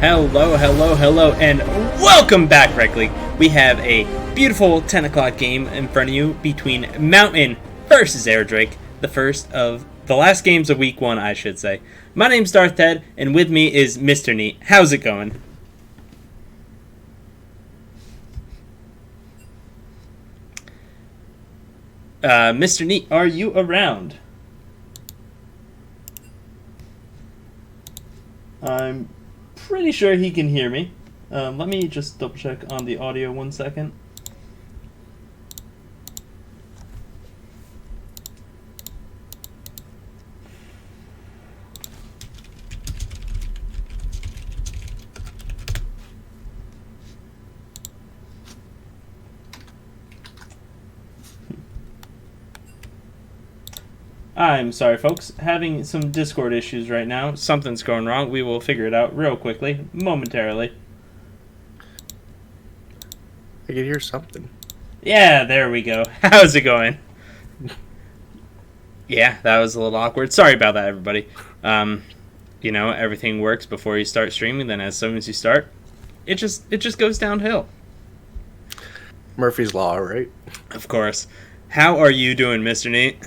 Hello, hello, hello, and welcome back, Rec League. We have a beautiful 10 o'clock game in front of you between Mountain versus Airdrake, the first of the last games of week 1, I should say. My name's Darth Ted, and with me is Mr. Neat. How's it going? Mr. Neat, are you around? I'm pretty sure he can hear me. Let me just double check on the audio 1 second. I'm sorry, folks. Having some Discord issues right now. Something's going wrong. We will figure it out real quickly, momentarily. I can hear something. Yeah, there we go. How's it going? Yeah, that was a little awkward. Sorry about that, everybody. Everything works before you start streaming. Then as soon as you start, it just goes downhill. Murphy's Law, right? Of course. How are you doing, Mr. Nate?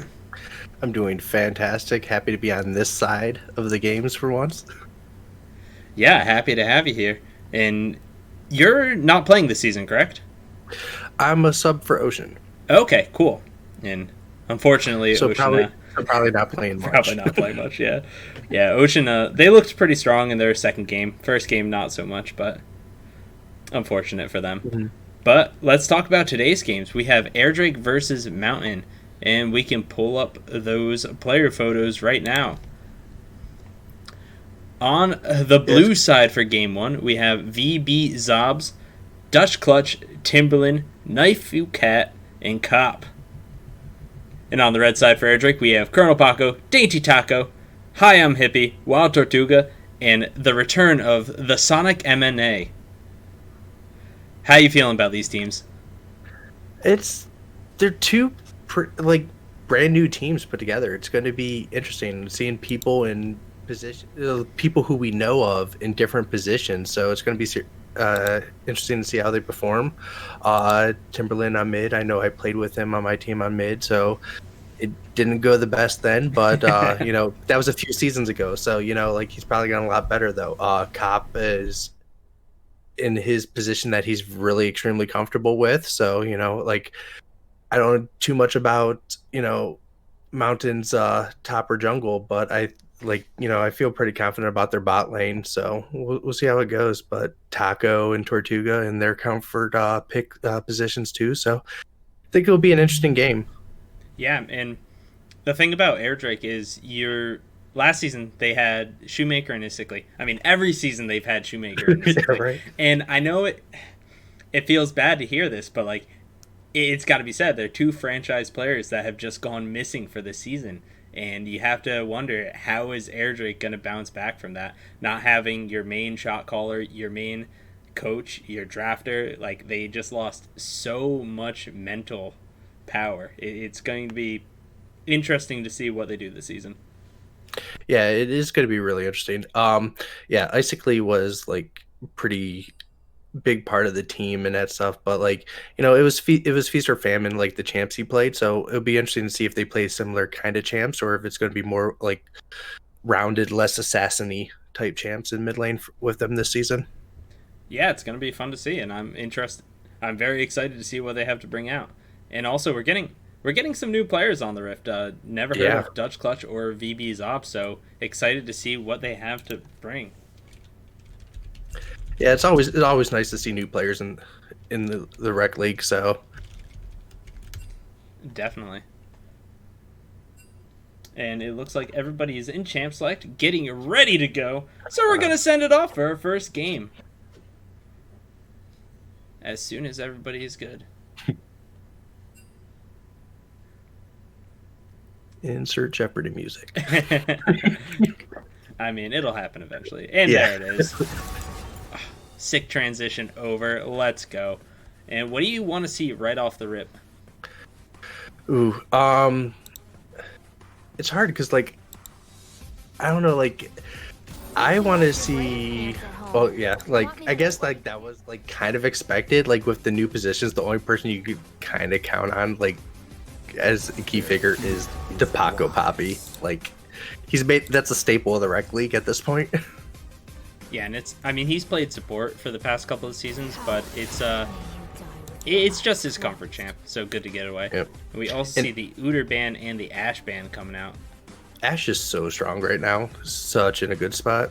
I'm doing fantastic. Happy to be on this side of the games for once. Yeah, happy to have you here. And you're not playing this season, correct? I'm a sub for Ocean. Okay, cool. And unfortunately, So Ocean, probably not playing much. Probably not playing much, yeah. Yeah, Ocean, they looked pretty strong in their second game. First game, not so much, but unfortunate for them. Mm-hmm. But let's talk about today's games. We have Airdrake versus Mountain, and we can pull up those player photos right now. On the blue side for game 1, we have VB Zobs, Dutch Clutch, Timberland, Knife Cat, and Cop. And on the red side for Airdrake, we have Colonel Paco, Dainty Taco, Hi I'm Hippie, Wild Tortuga, and the return of the Sonic MNA. How you feeling about these teams? They're two brand new teams put together. It's going to be interesting seeing people in position, people who we know of in different positions. So it's going to be interesting to see how they perform. Timberland on mid. I know I played with him on my team on mid, so it didn't go the best then. But that was a few seasons ago. So he's probably gotten a lot better though. Cop is in his position that he's really extremely comfortable with. So I don't know too much about Mountain's top or jungle, but I feel pretty confident about their bot lane. So we'll see how it goes. But Taco and Tortuga in their comfort pick positions too. So I think it'll be an interesting game. Yeah, and the thing about Airdrake is last season they had Shoemaker and Isically. I mean, every season they've had Shoemaker and Isically. Yeah, right. And I know it feels bad to hear this, but it's got to be said. They're two franchise players that have just gone missing for the season. And you have to wonder, how is Airdrake going to bounce back from that? Not having your main shot caller, your main coach, your drafter, they just lost so much mental power. It's going to be interesting to see what they do this season. Yeah, it is going to be really interesting. Isically was pretty big part of the team and that stuff, but it was feast or famine, the champs he played. So it'll be interesting to see if they play similar kind of champs or if it's going to be more rounded, less assassin-y type champs in mid lane with them this season. Yeah, it's going to be fun to see, and I'm very excited to see what they have to bring out. And also, we're getting some new players on the Rift. Never heard of Dutch Clutch or VB's Op, so excited to see what they have to bring. Yeah, it's always nice to see new players in the Rec League. So definitely. And it looks like everybody is in Champ Select, getting ready to go. So we're gonna send it off for our first game as soon as everybody is good. Insert Jeopardy music. I mean, it'll happen eventually. And there it is. Sick transition over. Let's go. And what do you want to see right off the rip? Ooh, it's hard because I don't know, I want to see. Well, yeah, like I guess like that was like kind of expected. Like with the new positions, the only person you could kind of count on like as a key figure is Paco Poppy. Like he's made that's a staple of the rec league at this point. Yeah, and he's played support for the past couple of seasons, but it's just his comfort champ, so good to get away. Yep. And we also see the Udyr ban and the Ashe ban coming out. Ashe is so strong right now, such in a good spot.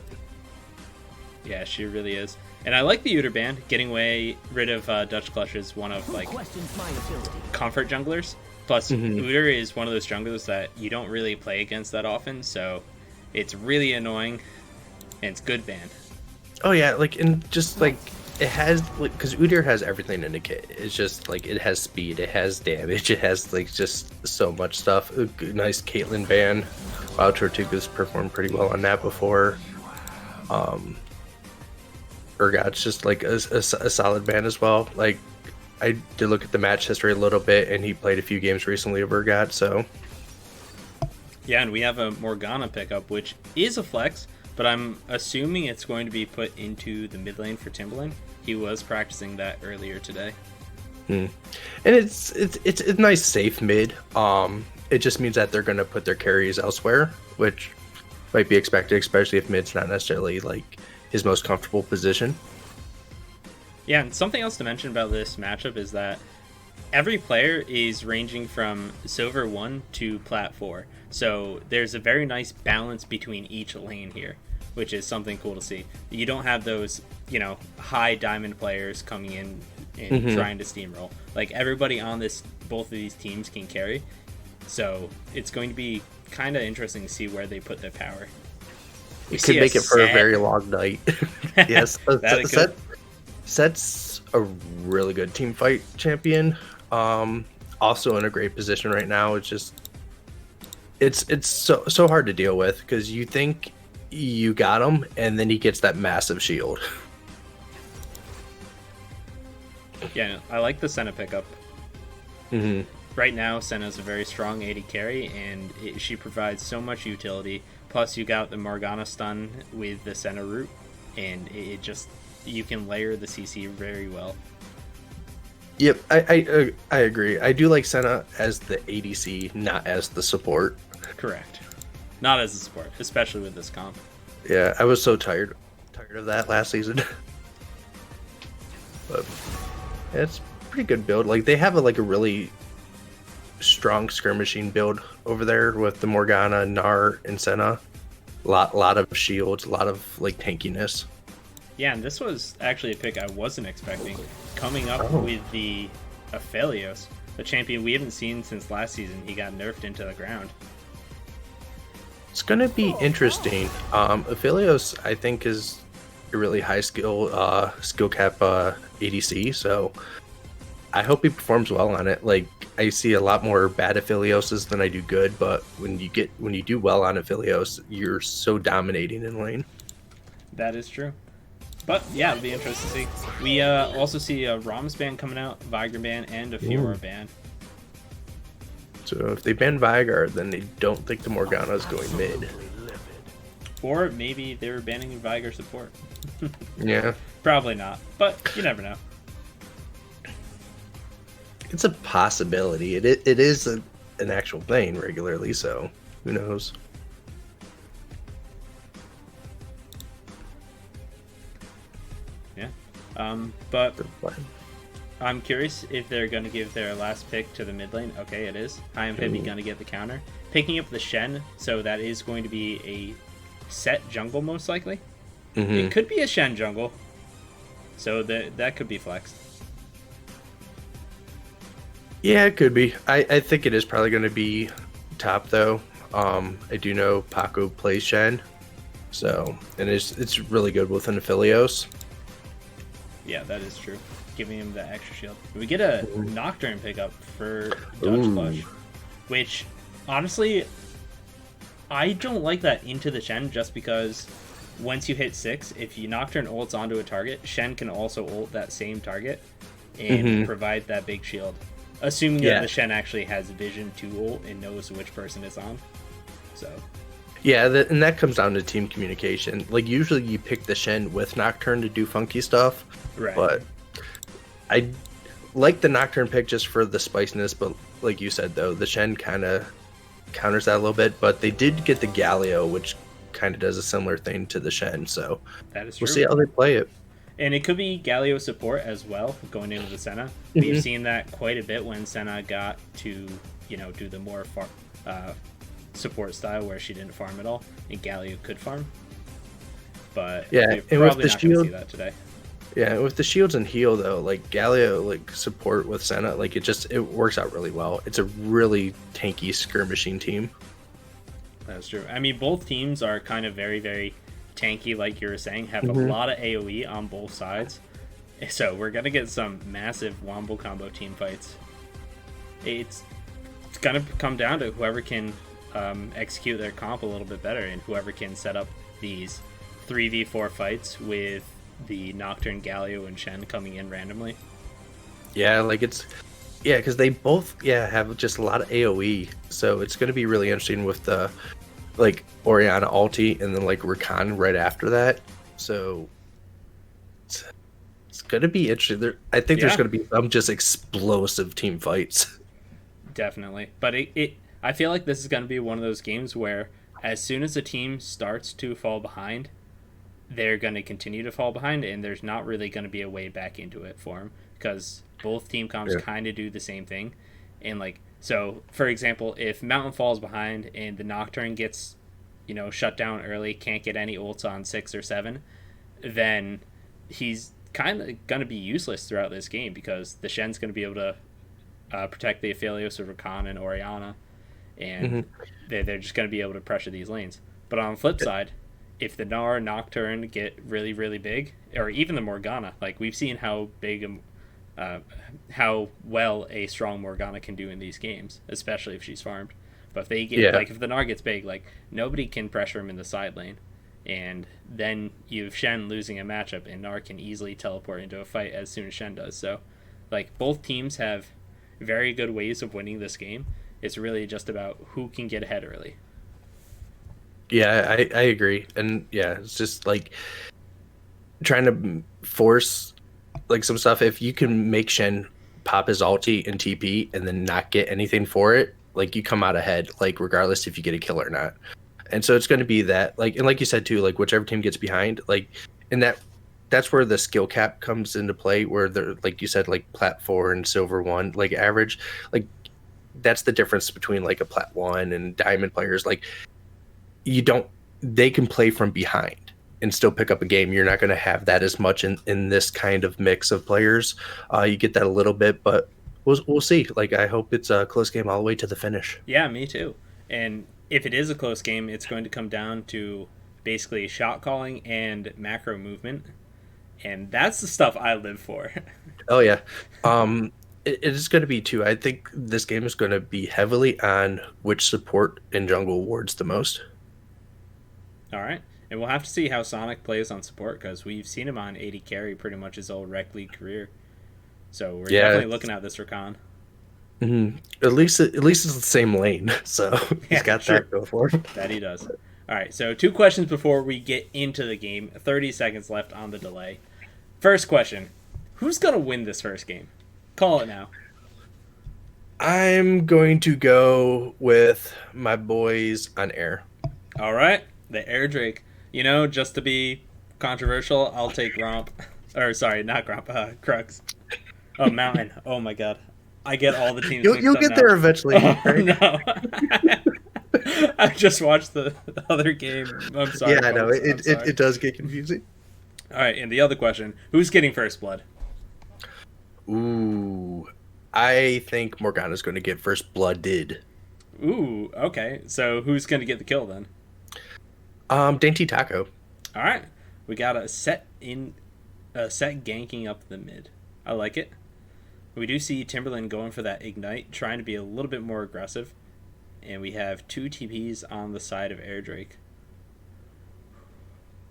Yeah, she really is. And I like the Udyr ban. Getting rid of Dutch Clutch is one of like comfort junglers. Plus, Udyr is one of those junglers that you don't really play against that often, so it's really annoying, and it's good ban. Oh yeah, like and just like it has like because Udyr has everything in the kit. It's just like it has speed, it has damage, it has like just so much stuff. A nice Caitlyn ban. Wow, Tortuga's performed pretty well on that before. Urgot's just like a solid ban as well. Like I did look at the match history a little bit, and he played a few games recently of Urgot, so yeah. And we have a Morgana pickup, which is a flex, but I'm assuming it's going to be put into the mid lane for Timberland. He was practicing that earlier today. And it's a nice safe mid. It just means that they're going to put their carries elsewhere, which might be expected, especially if mid's not necessarily like his most comfortable position. Yeah, and something else to mention about this matchup is that every player is ranging from Silver 1 to Plat 4. So there's a very nice balance between each lane here, which is something cool to see. You don't have those, high diamond players coming in and trying to steamroll. Like everybody on both of these teams can carry. So it's going to be kind of interesting to see where they put their power. You could make it for a very long night. Yes, Set's a really good team fight champion. Also in a great position right now. It's just it's so hard to deal with because you think you got him, and then he gets that massive shield. Yeah, I like the Senna pickup. Right now, Senna's a very strong AD carry, and she provides so much utility. Plus, you got the Morgana stun with the Senna root, and you can layer the CC very well. Yep, I agree. I do like Senna as the ADC, not as the support. Correct. Not as a support, especially with this comp. Yeah, I was so tired of that last season. But yeah, it's a pretty good build. Like they have a really strong skirmishing build over there with the Morgana, Gnar, and Senna. Lot of shields, a lot of tankiness. Yeah, and this was actually a pick I wasn't expecting. Coming up with the Aphelios, a champion we haven't seen since last season. He got nerfed into the ground. It's going to be interesting. Aphelios, I think, is a really high skill cap ADC, so I hope he performs well on it. Like, I see a lot more bad Aphelioses than I do good, but when you do well on Aphelios, you're so dominating in lane. That is true. But yeah, it'll be interesting to see. We also see a Rams ban coming out, Viger ban, and a Fiora ban. So if they ban Viger, then they don't think the Morgana is going mid. Or maybe they're banning Viger support. Yeah. Probably not, but you never know. It's a possibility. It is an actual thing regularly, so who knows? Yeah. But I'm curious if they're going to give their last pick to the mid lane. Okay, it is. I am Pibby going to get the counter. Picking up the Shen, so that is going to be a set jungle most likely. It could be a Shen jungle, so that could be flexed. Yeah, it could be. I think it is probably going to be top though. I do know Paco plays Shen, so and it's really good with an Aphelios. Yeah, that is true. Giving him the extra shield. We get a Nocturne pickup for Dutch Clutch, which honestly, I don't like that into the Shen just because once you hit 6, if you Nocturne ults onto a target, Shen can also ult that same target and provide that big shield. Assuming that the Shen actually has vision to ult and knows which person is on. So. Yeah, and that comes down to team communication. Like usually you pick the Shen with Nocturne to do funky stuff, Right. but I like the Nocturne pick just for the spiciness. But like you said, though, the Shen kind of counters that a little bit. But they did get the Galio, which kind of does a similar thing to the Shen. So That is we'll true. see how they play it. And it could be Galio support as well going into the Senna. Mm-hmm. We've seen that quite a bit when Senna got to, do the more support style where she didn't farm at all, and Galio could farm. But Yeah, we're and with probably the not going to shield, see that today. yeah, with the shields and heal though, like Galio, like support with Senna, like it works out really well. It's a really tanky skirmishing team. That's true. I mean, both teams are kind of very, very tanky, like you were saying, have a Mhm. lot of AoE on both sides. So we're going to get some massive Wombo combo team fights. It's going to come down to whoever can execute their comp a little bit better and whoever can set up these 3v4 fights with the Nocturne, Galio, and Shen coming in randomly. Yeah, like because they both have just a lot of AoE, so it's going to be really interesting with the like Orianna ulti and then like Rakan right after that. So it's going to be interesting. I think there's Yeah. going to be some just explosive team fights. Definitely. But I feel like this is going to be one of those games where as soon as a team starts to fall behind, they're going to continue to fall behind, and there's not really going to be a way back into it for them because both team comps Yeah. kind of do the same thing. And so for example, if Mountain falls behind and the Nocturne gets, shut down early, can't get any ults on 6 or 7, then he's kind of going to be useless throughout this game because the Shen's going to be able to protect the Aphelios of Rakan and Orianna, and they're just going to be able to pressure these lanes. But on the flip side, if the Gnar Nocturne get really, really big, or even the Morgana, like we've seen how big, how well a strong Morgana can do in these games, especially if she's farmed. But if they get if the Gnar gets big, like nobody can pressure him in the side lane, and then you have Shen losing a matchup, and Gnar can easily teleport into a fight as soon as Shen does. So, like both teams have very good ways of winning this game. It's really just about who can get ahead early. Yeah, I agree. And yeah, it's just like trying to force like some stuff. If you can make Shen pop his ulti and TP and then not get anything for it, like you come out ahead, like regardless if you get a kill or not. And so it's going to be that, like, and like you said too, like whichever team gets behind, like, and that's where the skill cap comes into play, where they're like you said, like plat 4 and silver 1, like average, like that's the difference between like a plat 1 and diamond players. Like they can play from behind and still pick up a game. You're not going to have that as much in this kind of mix of players. You get that a little bit, but we'll see. Like, I hope it's a close game all the way to the finish. Yeah, me too. And if it is a close game, it's going to come down to basically shot calling and macro movement. And that's the stuff I live for. Oh, yeah. It is going to be too. I think this game is going to be heavily on which support and jungle wards the most. All right. And we'll have to see how Sonic plays on support because we've seen him on 80 carry pretty much his whole rec league career. So we're definitely looking at this Rakan. Mm-hmm. At least it's the same lane, so he's got that to go for him. That he does. All right, so 2 questions before we get into the game. 30 seconds left on the delay. First question: who's gonna win this first game? Call it now. I'm going to go with my boys on air. All right, the Air Drake. Just to be controversial, I'll take Gromp. Or sorry, not Gromp. Crux. Oh, Mountain. Oh my God. I get all the teams. You'll get there eventually. Oh, right? no. I just watched the other game. I'm sorry. Yeah, I know. Folks. It does get confusing. All right, and the other question: who's getting first blood? Ooh, I think Morgana's going to get first blooded. Ooh, okay. So who's going to get the kill then? Dainty Taco. All right, we got a set ganking up the mid. I like it. We do see Timberland going for that ignite, trying to be a little bit more aggressive, and we have 2 TPs on the side of Air Drake.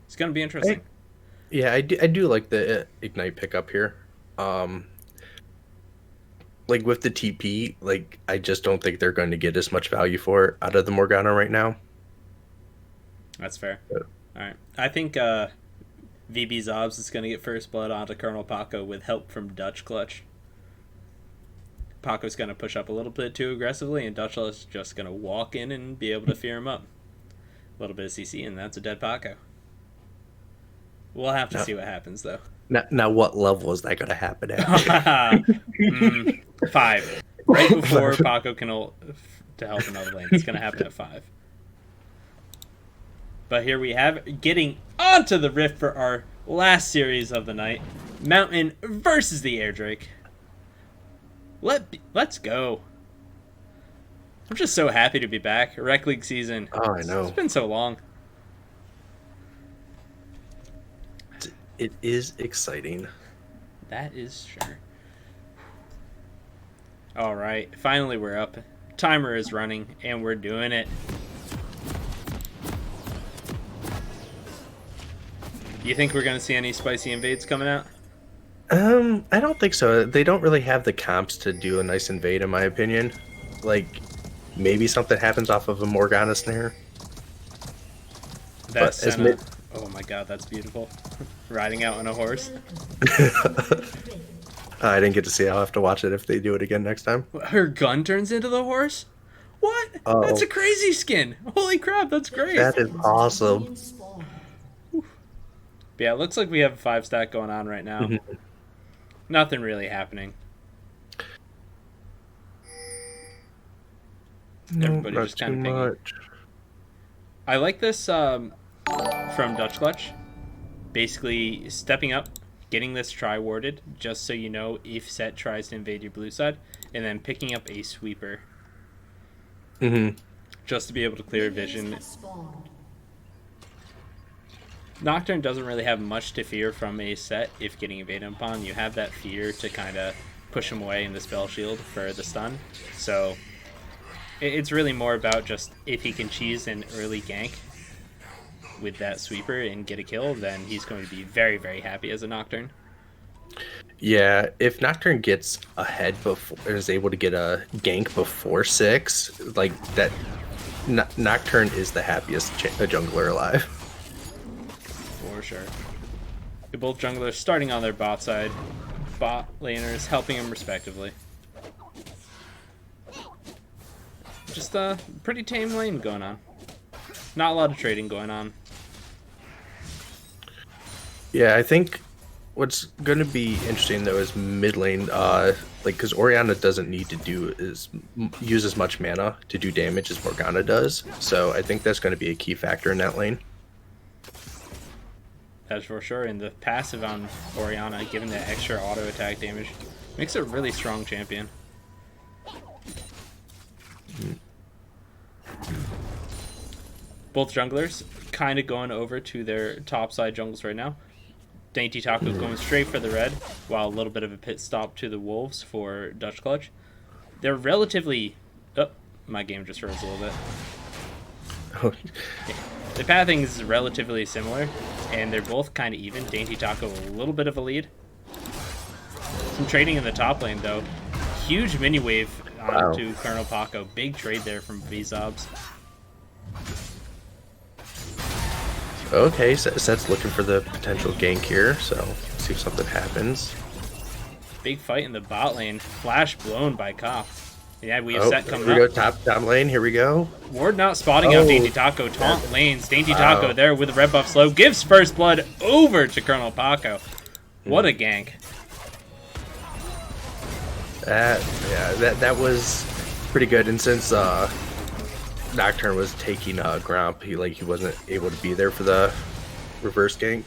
It's going to be interesting. Yeah, I do like the ignite pickup here. Like with the TP, like I just don't think they're going to get as much value for it out of the Morgana right now. That's fair. Yeah. All right. I think VB Zobs is going to get first blood onto Colonel Paco with help from Dutch Clutch. Paco's going to push up a little bit too aggressively, and Dutch Clutch is just going to walk in and be able to fear him up. A little bit of CC, and that's a dead Paco. We'll have to see what happens, though. Now, what level is that going to happen at? 5. Right before Paco can ult to help another lane. It's going to happen at 5. But here we have getting onto the Rift for our last series of the night. Mountain versus the Air Drake. Let's go. I'm just so happy to be back. Rec League season. Oh, I know. It's been so long. It is exciting. That is sure. All right. Finally, we're up. Timer is running, and we're doing it. You think we're going to see any spicy invades coming out? I don't think so. They don't really have the comps to do a nice invade, in my opinion. Like, maybe something happens off of a Morgana snare. That's Senna. Oh my god, that's beautiful. Riding out on a horse. I didn't get to see it. I'll have to watch it if they do it again next time. Her gun turns into the horse? What? Oh. That's a crazy skin. Holy crap, that's great. That is awesome. Yeah, it looks like we have a 5-stack going on right now. Nothing really happening. No, Everybody not just kind too of much. I like this from Dutch Clutch. Basically, stepping up, getting this tri-warded, just so you know if Set tries to invade your blue side, and then picking up a sweeper. Just to be able to clear vision. Nocturne doesn't really have much to fear from a Set if getting invaded upon. You have that fear to kind of push him away in the spell shield for the stun. So it's really more about just if he can cheese an early gank with that sweeper and get a kill, then he's going to be very, very happy as a Nocturne. Yeah, if Nocturne gets ahead before, is able to get a gank before 6, like that, Nocturne is the happiest jungler alive. For sure. Both junglers starting on their bot side. Bot laners helping him respectively. Just a pretty tame lane going on. Not a lot of trading going on. Yeah, I think what's going to be interesting though is mid lane, like because Orianna doesn't need to use as much mana to do damage as Morgana does, so I think that's going to be a key factor in that lane. That's for sure. And the passive on Orianna, given that extra auto attack damage, makes it a really strong champion. Both junglers kind of going over to their top side jungles right now. Dainty Taco going straight for the red, while a little bit of a pit stop to the wolves for Dutch Clutch. They're relatively... Oh, my game just froze a little bit. Yeah. The pathing is relatively similar, and they're both kind of even. Dainty Taco a little bit of a lead. Some trading in the top lane, though. Huge mini wave onto Colonel Paco. Big trade there from V-Zobs. Okay, Set's looking for the potential gank here, so see if something happens. Big fight in the bot lane. Flash blown by Cop. Yeah, we have Set coming here we up. go, top lane, here we go. Ward not spotting out Dainty Taco. Taunt lanes. Dainty Taco there with the red buff slow. Gives first blood over to Colonel Paco. What a gank. That was pretty good, and since Nocturne was taking Gromp, he wasn't able to be there for the reverse gank.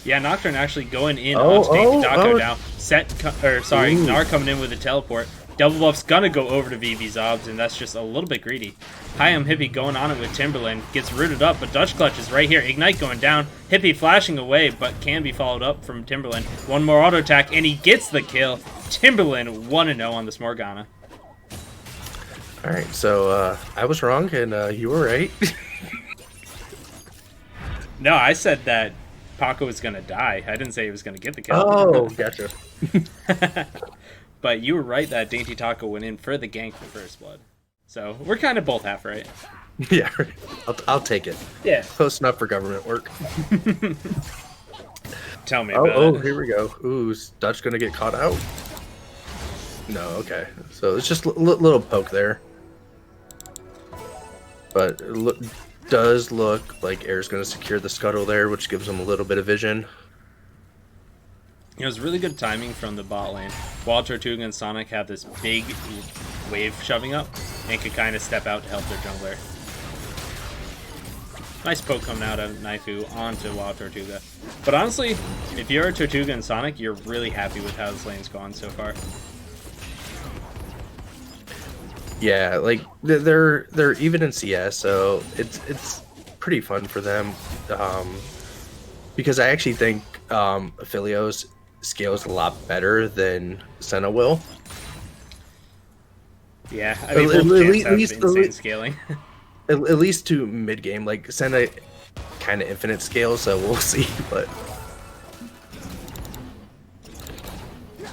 Yeah, Nocturne actually going in onto Dainty Taco now. Gnar coming in with a teleport. Double buff's gonna go over to VB Zobs, and that's just a little bit greedy. Higham Hippie going on it with Timberland. Gets rooted up, but Dutch Clutch is right here. Ignite going down. Hippie flashing away, but can be followed up from Timberland. One more auto attack, and he gets the kill. Timberland 1-0 on this Morgana. Alright, so I was wrong, and you were right. No, I said that Paco was gonna die. I didn't say he was gonna get the kill. Oh, gotcha. But you were right that Dainty Taco went in for the gank for first blood. So we're kind of both half right. Yeah, I'll take it. Yeah. Close enough for government work. Tell me about Oh, it. here we go. Ooh, is Dutch gonna get caught out? No, okay. So it's just a little poke there. But does look like Air's gonna secure the scuttle there, which gives him a little bit of vision. It was really good timing from the bot lane. While Tortuga and Sonic have this big wave shoving up, and could kind of step out to help their jungler. Nice poke coming out of Naifu onto Wild Tortuga. But honestly, if you're Tortuga and Sonic, you're really happy with how this lane's gone so far. Yeah, like they're even in CS, so it's pretty fun for them. Because I actually think Aphelios scales a lot better than Senna will. Yeah, I mean, both camps have insane scaling. At least to mid game, like Senna kind of infinite scale, so we'll see. But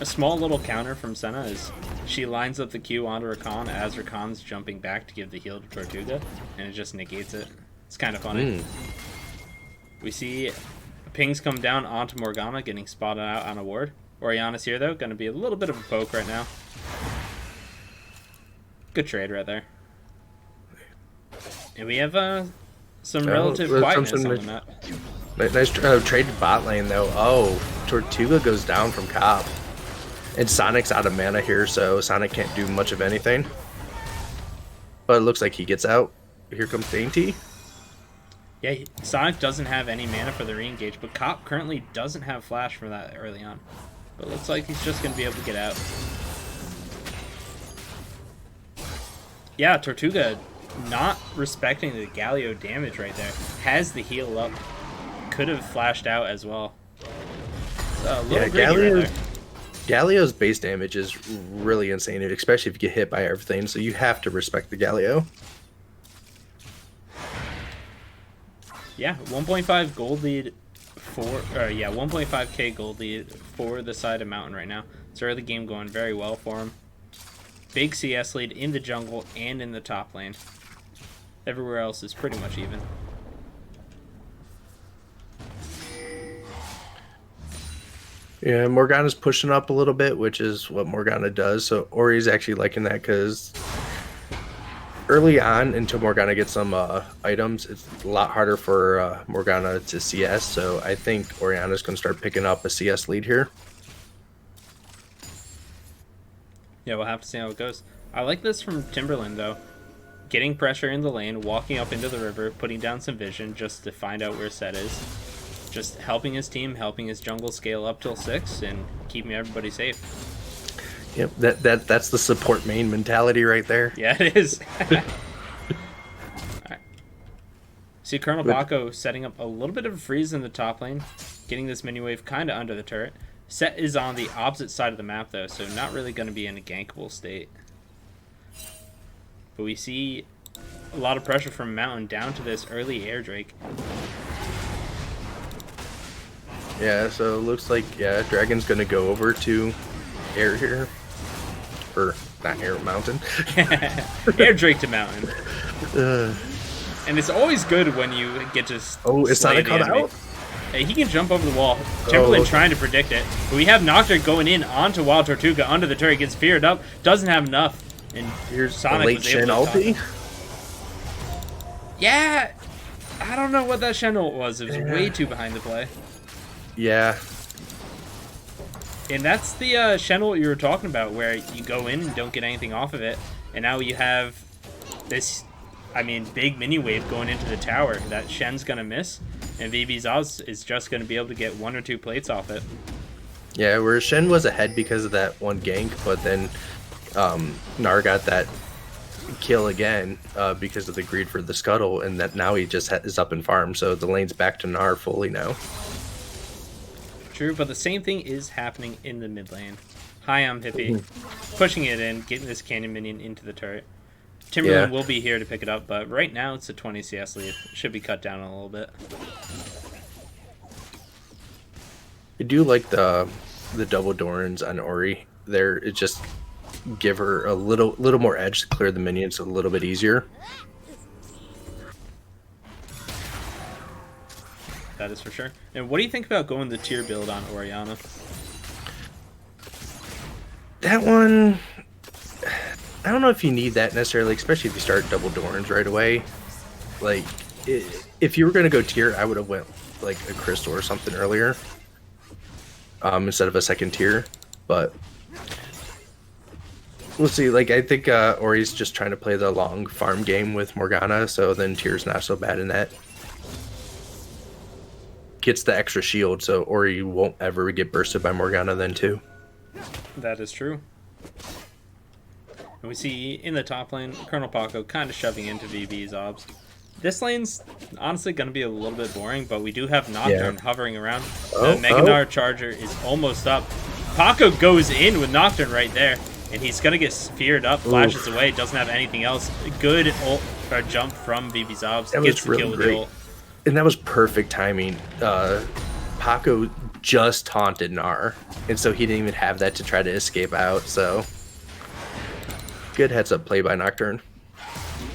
a small little counter from Senna is she lines up the Q onto Rakan as Rakan's jumping back to give the heal to Tortuga, and it just negates it. It's kind of funny. We see pings come down onto Morgana, getting spotted out on a ward. Orianna's here, though. Going to be a little bit of a poke right now. Good trade right there. And we have some relative quietness on the map. Nice traded bot lane, though. Oh, Tortuga goes down from Cop. And Sonic's out of mana here, so Sonic can't do much of anything. But it looks like he gets out. Here comes Dainty. Yeah, Sonic doesn't have any mana for the re-engage, but Cop currently doesn't have flash for that early on. But looks like he's just going to be able to get out. Yeah, Tortuga not respecting the Galio damage right there. Has the heal up. Could have flashed out as well. So, yeah, Galio's base damage is really insane, especially if you get hit by everything, so you have to respect the Galio. Yeah, 1.5 gold lead for 1.5k gold lead for the side of Mountain right now. It's early game going very well for him. Big CS lead in the jungle and in the top lane. Everywhere else is pretty much even. Yeah, Morgana's pushing up a little bit, which is what Morgana does. So Ori's actually liking that because early on, until Morgana gets some items, it's a lot harder for Morgana to CS. So I think Orianna's going to start picking up a CS lead here. Yeah, we'll have to see how it goes. I like this from Timberland, though. Getting pressure in the lane, walking up into the river, putting down some vision just to find out where Set is. Just helping his team, helping his jungle scale up till 6, and keeping everybody safe. Yep, that's the support main mentality right there. Yeah, it is. Right. See Colonel Baco setting up a little bit of a freeze in the top lane, getting this mini wave kind of under the turret. Set is on the opposite side of the map, though, so not really going to be in a gankable state. But we see a lot of pressure from Mountain down to this early air Drake. Yeah, so it looks like, yeah, Dragon's going to go over to air here. Or, not air, Mountain. Air Drake to Mountain. And it's always good when you get to is Sonic caught out? Hey, he can jump over the wall. Timberland trying to predict it. But we have Nocturne going in onto Wild Tortuga under the turret. Gets feared up. Doesn't have enough. And here's Sonic late was Shen able to ulti. Yeah. I don't know what that Shen ult was. It was way too behind the play. Yeah. And that's the Shen ult you were talking about, where you go in and don't get anything off of it. And now you have this, big mini wave going into the tower that Shen's going to miss. And VB's Oz is just going to be able to get 1 or 2 plates off it. Yeah, where Shen was ahead because of that one gank, but then Gnar got that kill again because of the greed for the scuttle, and that now he just is up in farm, so the lane's back to Gnar fully now. True, but the same thing is happening in the mid lane. Higham Hippie pushing it in, getting this cannon minion into the turret. Timberland will be here to pick it up, but right now it's a 20 CS lead. It should be cut down a little bit. I do like the double Dorans on Ori. It's just give her a little more edge to clear the minions a little bit easier. That is for sure. And what do you think about going the tier build on Orianna? That one, I don't know if you need that necessarily, especially if you start double Dorns right away. Like, if you were going to go tier, I would have went like a Crystal or something earlier, instead of a second tier. But we'll see. Like, I think Ori's just trying to play the long farm game with Morgana, so then tier's not so bad in that. Gets the extra shield, so Ori won't ever get bursted by Morgana then too. That is true. And we see in the top lane, Colonel Paco kind of shoving into VB's obs. This lane's honestly going to be a little bit boring, but we do have Nocturne hovering around. The Mega Gnar charger is almost up. Paco goes in with Nocturne right there, and he's going to get sphered up, flashes away, doesn't have anything else. Good ult or jump from VB's obs. That gets was the really kill with the great. ult. And that was perfect timing. Paco just taunted Gnar, and so he didn't even have that to try to escape out, so good heads up play by Nocturne.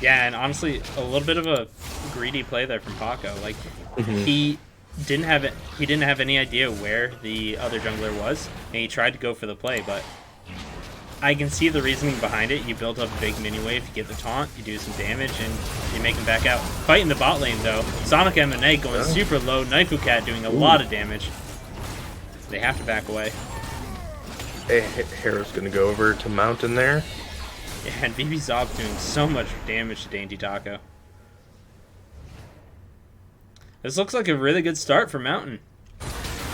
Yeah, and honestly, a little bit of a greedy play there from Paco. Like, he didn't have any idea where the other jungler was, and he tried to go for the play, but I can see the reasoning behind it. You build up a big mini wave, you get the taunt, you do some damage, and you make him back out. Fighting the bot lane, though. Sonic M&A going super low. Knifeu Cat doing a lot of damage. They have to back away. Harrow's going to go over to Mountain there. Yeah, and BB Zob's doing so much damage to Dainty Taco. This looks like a really good start for Mountain.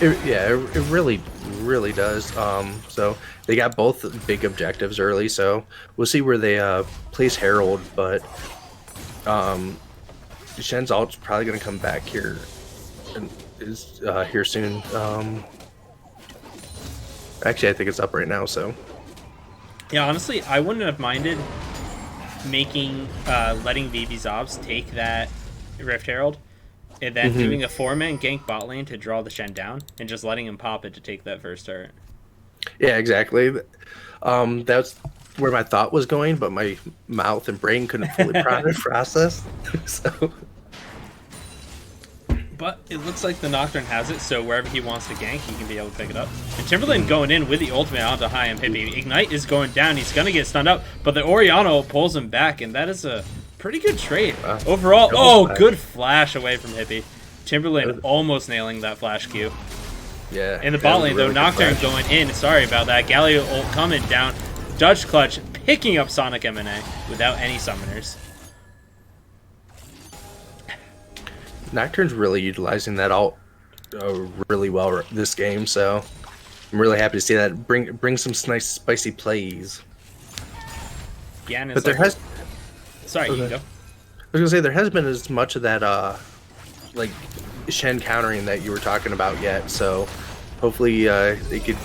It really, really does. So they got both big objectives early, so we'll see where they place Herald, but Shen's ult's probably going to come back here and is here soon. Actually, I think it's up right now, so. Yeah, honestly, I wouldn't have minded letting VB Zobs take that Rift Herald and then doing a 4-man gank bot lane to draw the Shen down and just letting him pop it to take that first turret. Yeah, exactly. That's where my thought was going, but my mouth and brain couldn't fully process. So. But it looks like the Nocturne has it, so wherever he wants to gank, he can be able to pick it up. And Timberlane going in with the ultimate onto HIAM Hippie. Ignite is going down. He's going to get stunned up, but the Orianna pulls him back, and that is a pretty good trade. Overall, good flash away from Hippie. Timberlane almost nailing that flash Q. Yeah. In the bot lane, though, Nocturne going in. Sorry about that. Galio ult coming down. Dutch Clutch picking up Sonic M&A without any summoners. Nocturne's really utilizing that ult really well this game, so I'm really happy to see that. Bring some nice spicy plays. Yeah, and but there has. Sorry, you go. I was gonna say there hasn't been as much of that like Shen countering that you were talking about yet, so hopefully they could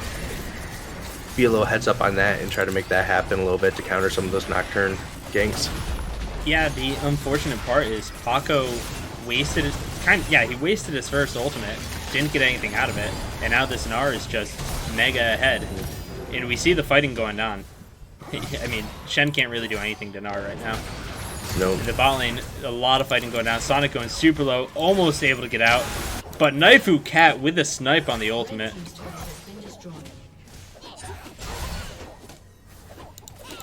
be a little heads up on that and try to make that happen a little bit to counter some of those Nocturne ganks. Yeah, the unfortunate part is Paco wasted he wasted his first ultimate, didn't get anything out of it, and now this Gnar is just mega ahead, and we see the fighting going on. I mean, Shen can't really do anything to Gnar right now. No. In the bot lane, a lot of fighting going down. Sonic going super low, almost able to get out, but Knifeu Cat with a snipe on the ultimate.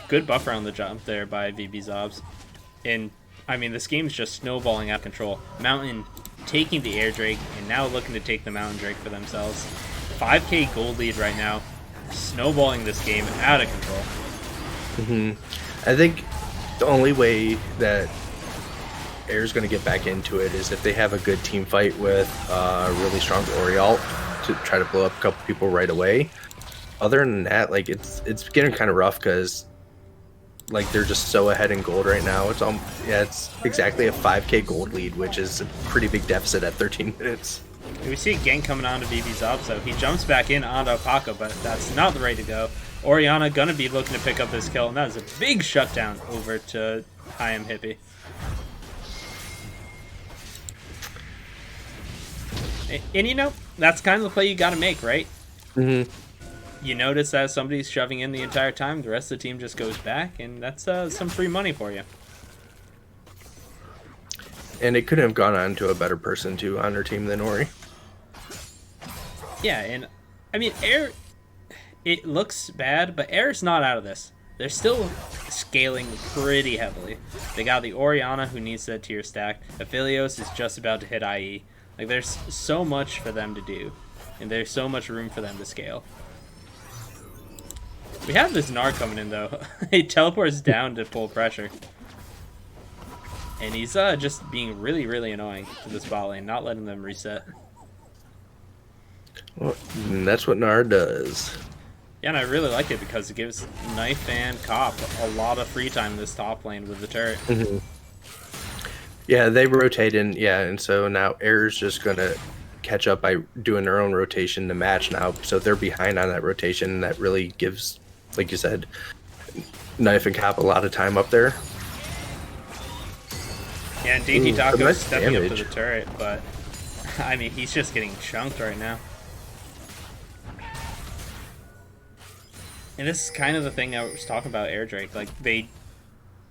Good buffer on the jump there by VB Zobs. And I mean, this game's just snowballing out of control. Mountain taking the Air Drake and now looking to take the Mountain Drake for themselves. 5k gold lead right now. Snowballing this game out of control. I think the only way that Air's going to get back into it is if they have a good team fight with a really strong Orialt to try to blow up a couple people right away. Other than that, like it's getting kind of rough because like they're just so ahead in gold right now. It's exactly a 5k gold lead, which is a pretty big deficit at 13 minutes. We see a gank coming on to VB Zob, so he jumps back in onto Paco, but that's not the way to go. Orianna gonna be looking to pick up this kill, and that is a big shutdown over to HIAM Hippie. And you know, that's kind of the play you gotta make, right? you notice that somebody's shoving in the entire time, the rest of the team just goes back, and that's some free money for you. And it couldn't have gone on to a better person too on her team than Ori. Yeah, and I mean, Air, it looks bad, but Air's not out of this. They're still scaling pretty heavily. They got the Orianna, who needs that tier stack. Aphelios is just about to hit IE. Like, there's so much for them to do, and there's so much room for them to scale. We have this Gnar coming in, though. He teleports down to full pressure. And he's just being really, really annoying to this bot lane, not letting them reset. Well, that's what Gnar does. Yeah, and I really like it because it gives Knife and Cop a lot of free time in this top lane with the turret. Mm-hmm. Yeah, they rotate in, yeah, and so now Air's just going to catch up by doing their own rotation to match now. So they're behind on that rotation, and that really gives, like you said, Knife and Cap a lot of time up there. Yeah, and Dainty Taco nice stepping damage. up to the turret, but I mean, he's just getting chunked right now. And this is kind of the thing I was talking about Air Drake. Like, they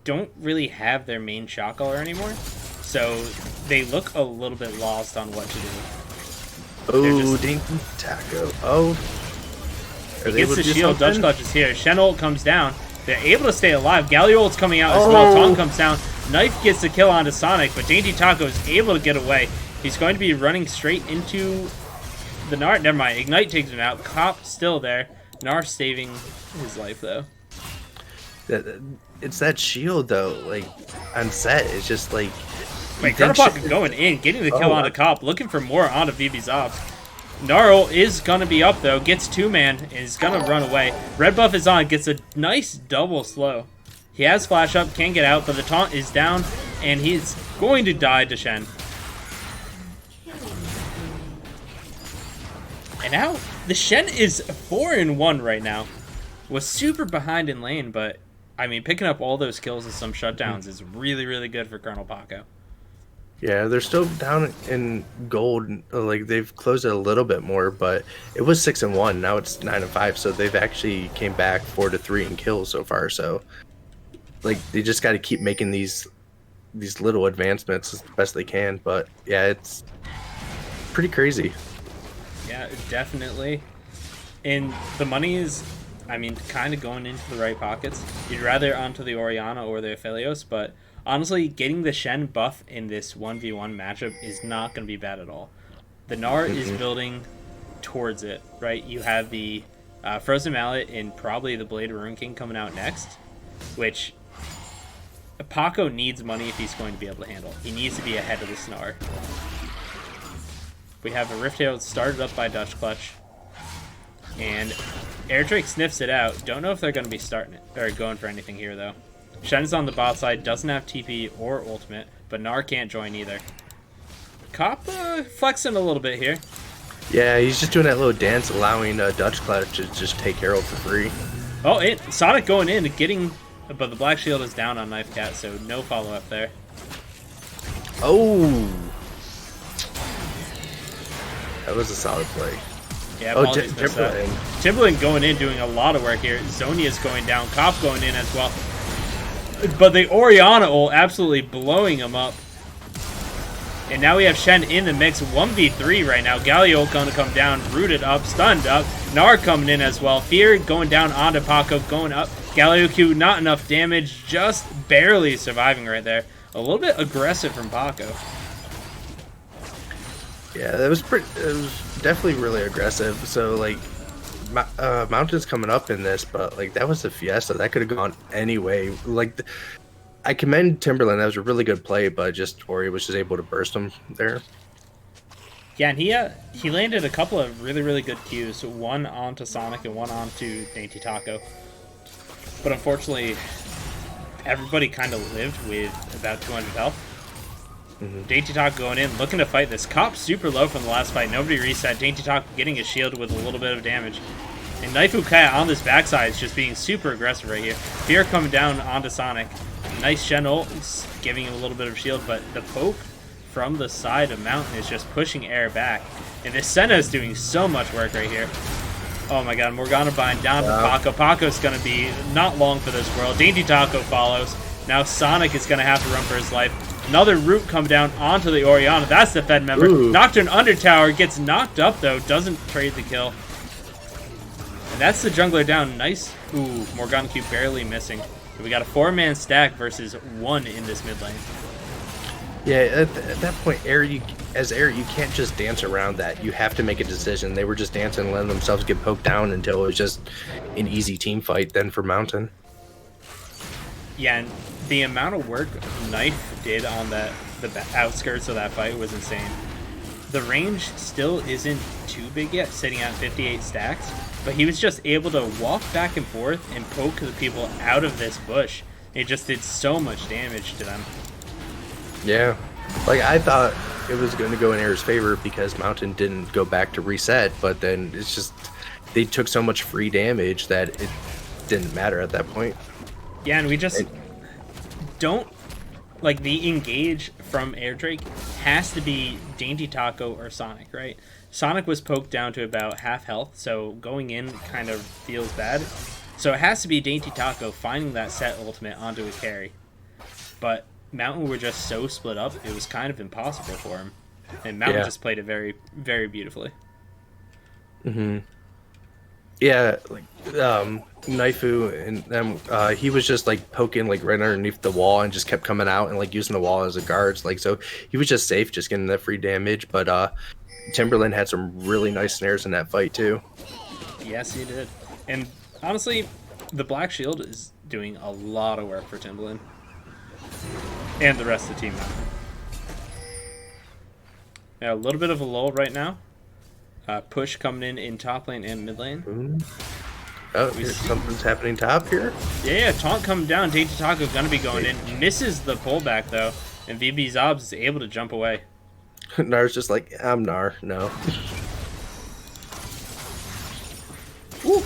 don't really have their main shot caller anymore, so they look a little bit lost on what to do. Oh, Dainty Taco. Oh. He gets the shield, Dutch Clutch is here. Shen ult comes down. They're able to stay alive. Galio ult's coming out as well. Tong comes down. Knife gets the kill onto Sonic, but Dainty Taco is able to get away. He's going to be running straight into the Gnar. Never mind. Ignite takes him out. Cop still there. Gnar saving his life, though. It's that shield, though. Like, on set, it's just like... Wait, Kurapaka going in, getting the kill onto Cop, looking for more onto VB's ops. Gnarl is going to be up, though. Gets two-man and is going to run away. Red buff is on. Gets a nice double slow. He has flash up, can't get out, but the taunt is down, and he's going to die to Shen. And now, the Shen is 4-1 right now. Was super behind in lane, but, I mean, picking up all those kills and some shutdowns is really, really good for Colonel Paco. Yeah, they're still down in gold. Like, they've closed it a little bit more, but it was 6-1. Now it's 9-5, so they've actually came back 4-3 in kills so far. So, like, they just got to keep making these little advancements as best they can. But yeah, it's pretty crazy. Yeah, definitely. And the money is, I mean, kind of going into the right pockets. You'd rather onto the Orianna or the Aphelios, but honestly, getting the Shen buff in this 1v1 matchup is not going to be bad at all. The Gnar is building towards it, right? You have the Frozen Mallet and probably the Blade of Rune King coming out next, which Paco needs money if he's going to be able to handle. He needs to be ahead of the Gnar. We have a Rift Herald started up by Dutch Clutch, and Air Drake sniffs it out. Don't know if they're going to be starting it or going for anything here, though. Shen's on the bot side, doesn't have TP or ultimate, but Gnar can't join either. Cop flexing a little bit here. Yeah, he's just doing that little dance, allowing Dutch Clutch to just take Herald for free. Oh, Sonic going in and getting, but the Black Shield is down on Knife Cat, so no follow-up there. Oh! That was a solid play. Yeah, Timberland. Timberland going in, doing a lot of work here. Zonia's going down, Cop going in as well. But the Orianna ult absolutely blowing him up. And now we have Shen in the mix, 1v3 right now. Galio going to come down, rooted up, stunned up. Gnar coming in as well. Fear going down onto Paco, going up. Galio Q, not enough damage, just barely surviving right there. A little bit aggressive from Paco. Yeah, that was it was definitely really aggressive. So, like, Mountain's coming up in this, but, like, that was a Fiesta. That could have gone any way. Like, I commend Timberland. That was a really good play, but just Ori was just able to burst him there. Yeah, and he landed a couple of really, really good Qs. One onto Sonic and one onto Dainty Taco. But unfortunately, everybody kind of lived with about 200 health. Dainty Taco going in, looking to fight this. Cop super low from the last fight. Nobody reset. Dainty Taco getting his shield with a little bit of damage. And Knifeu Cat on this backside is just being super aggressive right here. Fear coming down onto Sonic. Nice Shen ult, giving him a little bit of shield, but the poke from the side of Mountain is just pushing Air back. And this Senna is doing so much work right here. Oh my god, Morgana bind down to Paco. Paco's going to be not long for this world. Dainty Taco follows. Now Sonic is going to have to run for his life. Another root come down onto the Orianna. That's the Fed member. Ooh. Nocturne Under Tower gets knocked up, though. Doesn't trade the kill. And that's the jungler down. Nice. Ooh, Morgana Q barely missing. We got a 4-man stack versus 1 in this mid lane. Yeah, at that point, as Air, you can't just dance around that. You have to make a decision. They were just dancing, letting themselves get poked down until it was just an easy team fight then for Mountain. Yeah, and the amount of work Knife did on the outskirts of that fight was insane. The range still isn't too big yet, sitting at 58 stacks, but he was just able to walk back and forth and poke the people out of this bush. It just did so much damage to them. Yeah. Like, I thought it was going to go in Air's favor because Mountain didn't go back to reset, but then it's just, they took so much free damage that it didn't matter at that point. Yeah, and we just don't, like, the engage from Air Drake has to be Dainty Taco or Sonic, right? Sonic was poked down to about half health, so going in kind of feels bad. So it has to be Dainty Taco finding that set ultimate onto a carry. But Mountain were just so split up, it was kind of impossible for him. And Mountain just played it very, very beautifully. Mm-hmm. Yeah, like, Naifu and them, he was just, like, poking, like, right underneath the wall and just kept coming out and, like, using the wall as a guard. Like, so he was just safe, just getting that free damage. But, Timberland had some really nice snares in that fight, too. Yes, he did. And, honestly, the Black Shield is doing a lot of work for Timberland. And the rest of the team now. Yeah, a little bit of a lull right now. Push coming in top lane and mid lane. Ooh. Oh, something's happening top here. Yeah, taunt coming down. Dainty Taco gonna be going in. Misses the pullback though, and VB Zobs is able to jump away. Nar's just like, I'm Nar, no. Woo.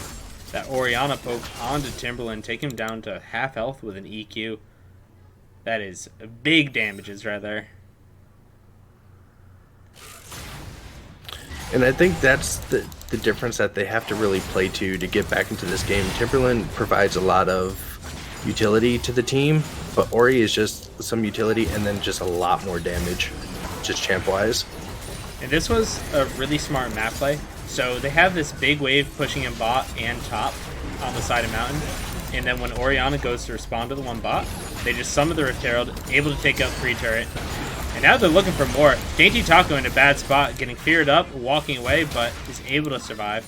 That Orianna poke onto Timberland, take him down to half health with an EQ. That is big damages right there. And I think that's the difference that they have to really play to get back into this game. Timberland provides a lot of utility to the team, but Ori is just some utility and then just a lot more damage, just champ-wise. And this was a really smart map play. So they have this big wave pushing in bot and top on the side of Mountain. And then when Orianna goes to respond to the one bot, they just summon the Rift Herald, able to take out 3 turret. And now they're looking for more. Dainty Taco in a bad spot, getting feared up, walking away, but is able to survive.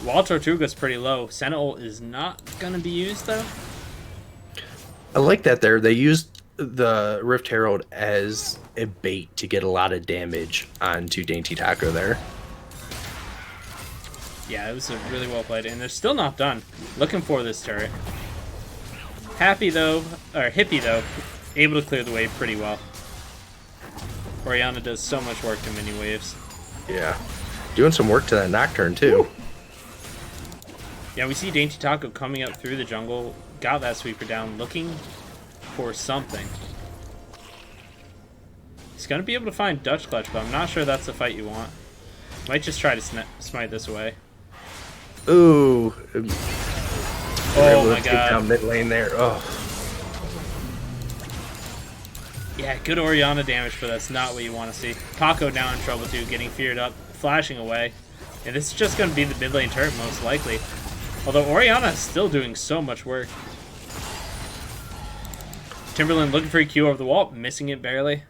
Wall Tortuga's pretty low. Sentinel is not going to be used, though. I like that there. They used the Rift Herald as a bait to get a lot of damage onto Dainty Taco there. Yeah, it was a really well played, and they're still not done. Looking for this turret. Hippie though, able to clear the wave pretty well. Orianna does so much work in mini waves. Yeah. Doing some work to that Nocturne, too. Woo. Yeah, we see Dainty Taco coming up through the jungle. Got that sweeper down, looking for something. He's going to be able to find Dutch Clutch, but I'm not sure that's the fight you want. Might just try to smite this away. Ooh. Oh my god. Take down mid lane there. Oh. Yeah, good Orianna damage, but that's not what you want to see. Paco now in trouble too, getting feared up, flashing away. And this is just going to be the mid lane turret most likely. Although Orianna is still doing so much work. Timberland looking for a Q over the wall, missing it barely.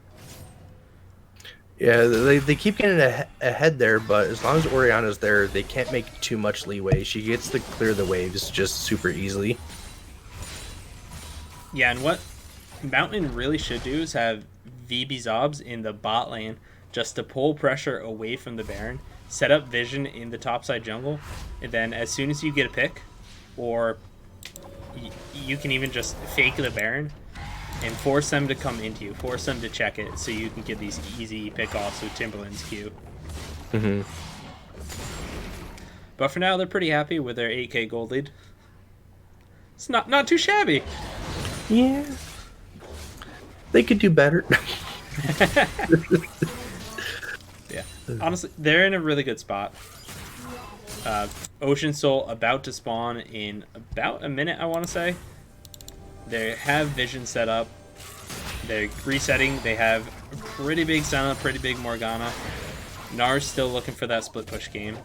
Yeah, they keep getting ahead there, but as long as Orianna's there, they can't make too much leeway. She gets to clear the waves just super easily. Yeah, and what Mountain really should do is have VB Zobs in the bot lane just to pull pressure away from the Baron, set up vision in the topside jungle, and then as soon as you get a pick, or you can even just fake the Baron and force them to come into you, force them to check it so you can get these easy pick-offs with Timberland's Q. Mm-hmm. But for now, they're pretty happy with their 8k gold lead. It's not too shabby. Yeah. They could do better. Yeah. Honestly, they're in a really good spot. Ocean Soul about to spawn in about a minute, I want to say. They have vision set up. They're resetting. They have a pretty big Senna, pretty big Morgana. Nar's still looking for that split push game.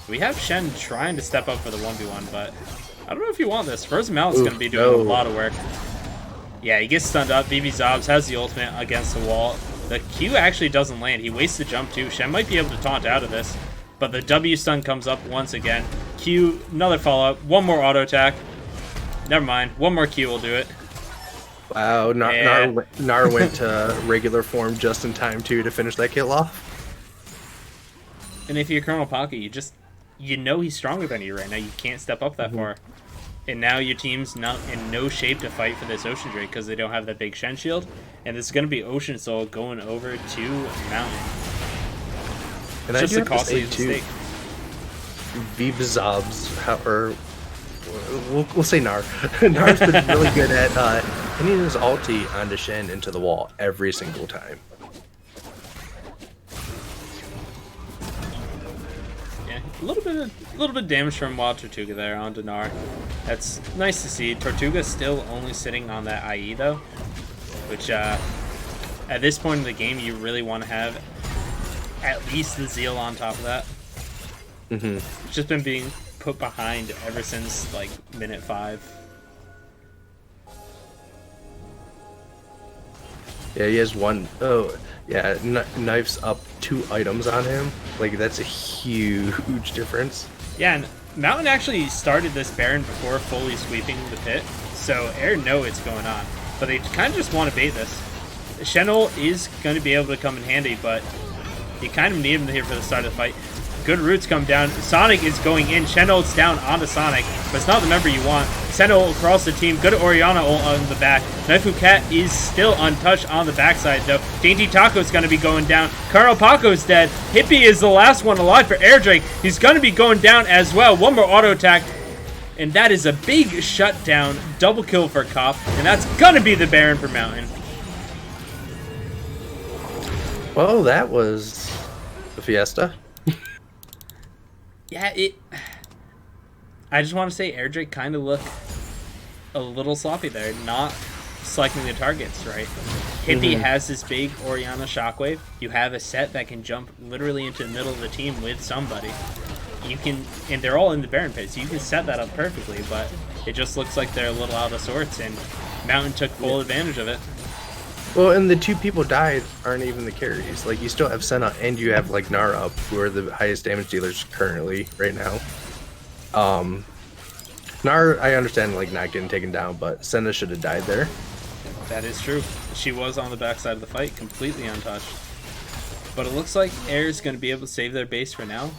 We have Shen trying to step up for the 1v1, but I don't know if you want this. Frozen Mallet's going to be doing a lot of work. Yeah, he gets stunned up. BB Zobs has the ultimate against the wall. The Q actually doesn't land. He wastes the jump too. Shen might be able to taunt out of this, but the W stun comes up once again. Q, another follow-up. One more auto attack. Never mind. One more Q will do it. Wow, Gnar went to regular form just in time too to finish that kill off. And if you're Colonel Pocket, you know he's stronger than you right now. You can't step up that far. And now your team's not in no shape to fight for this Ocean Drake because they don't have that big Shen shield. And this is going to be Ocean Soul going over to Mountain. And it's just a costly mistake. Vibzobs, or we'll say Gnar. Gnar's been really good at hitting his ulti onto Shen into the wall every single time. Yeah, a little bit of damage from Wild Tortuga there onto Gnar. That's nice to see. Tortuga's still only sitting on that IE though, which at this point in the game you really want to have at least the Zeal on top of that. It's just been being put behind ever since like minute 5. Yeah, he has one. Oh, yeah, knife's up 2 items on him. Like, that's a huge difference. Yeah, and Mountain actually started this Baron before fully sweeping the pit, so Air know it's going on. But they kind of just want to bait this. Shenol is going to be able to come in handy, but you kind of need him here for the start of the fight. Good roots come down. Sonic is going in. Shenol's down onto Sonic, but it's not the member you want. Sentinel across the team. Good Orianna ult on the back. Naifu Cat is still untouched on the backside, though. Dainty Taco's going to be going down. Carl Paco's dead. Hippie is the last one alive for Air Drake. He's going to be going down as well. One more auto attack. And that is a big shutdown. Double kill for Cop. And that's going to be the Baron for Mountain. Well, that was the Fiesta. Yeah, I just want to say Air Drake kind of looked a little sloppy there, not selecting the targets, right? Hippie has this big Orianna Shockwave. You have a set that can jump literally into the middle of the team with somebody. You can, and they're all in the Baron pit, so you can set that up perfectly, but it just looks like they're a little out of sorts, and Mountain took full advantage of it. Well, and the 2 people died aren't even the carries. Like, you still have Senna and you have, like, Gnar up, who are the highest damage dealers currently right now. Gnar, I understand, like, not getting taken down, but Senna should have died there. That is true. She was on the backside of the fight, completely untouched. But it looks like Air's going to be able to save their base for now.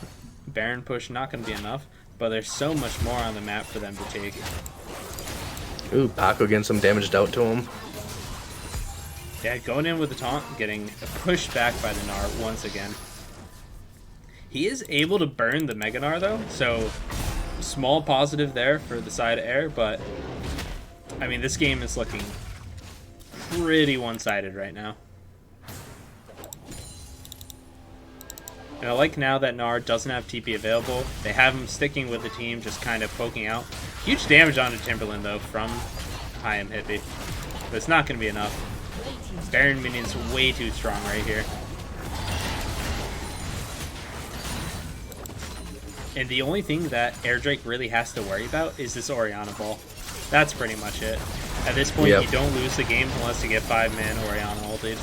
Baron push not going to be enough, but there's so much more on the map for them to take. Ooh, Paco getting some damage dealt to him. Yeah, going in with the taunt, getting pushed back by the Gnar once again. He is able to burn the Mega Gnar though, so small positive there for the side of Air, but I mean, this game is looking pretty one-sided right now. And I like now that Gnar doesn't have TP available. They have him sticking with the team, just kind of poking out. Huge damage onto Timberland though from IM Hippie, but it's not going to be enough. Baron minion's way too strong right here. And the only thing that Air Drake really has to worry about is this Orianna ball. That's pretty much it. At this point, you don't lose the game unless you get 5-man Orianna ulted.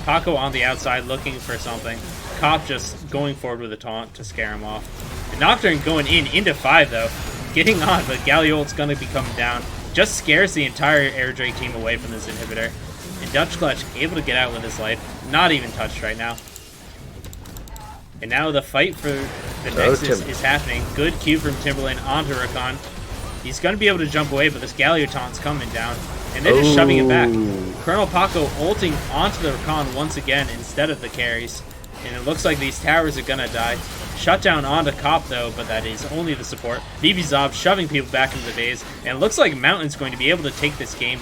Paco on the outside looking for something. Cop just going forward with a taunt to scare him off. And Nocturne going in into 5 though. Getting on, but Galliolt's going to be coming down. Just scares the entire Air Drake team away from this inhibitor. And Dutch Clutch able to get out with his life. Not even touched right now. And now the fight for the Nexus is happening. Good Q from Timberland onto Rakan. He's going to be able to jump away, but this Galio taunt's coming down. And they're just shoving it back. Colonel Paco ulting onto the Rakan once again instead of the carries. And it looks like these towers are going to die. Shutdown onto Cop though, but that is only the support. Vivizov shoving people back into the base. And it looks like Mountain's going to be able to take this game.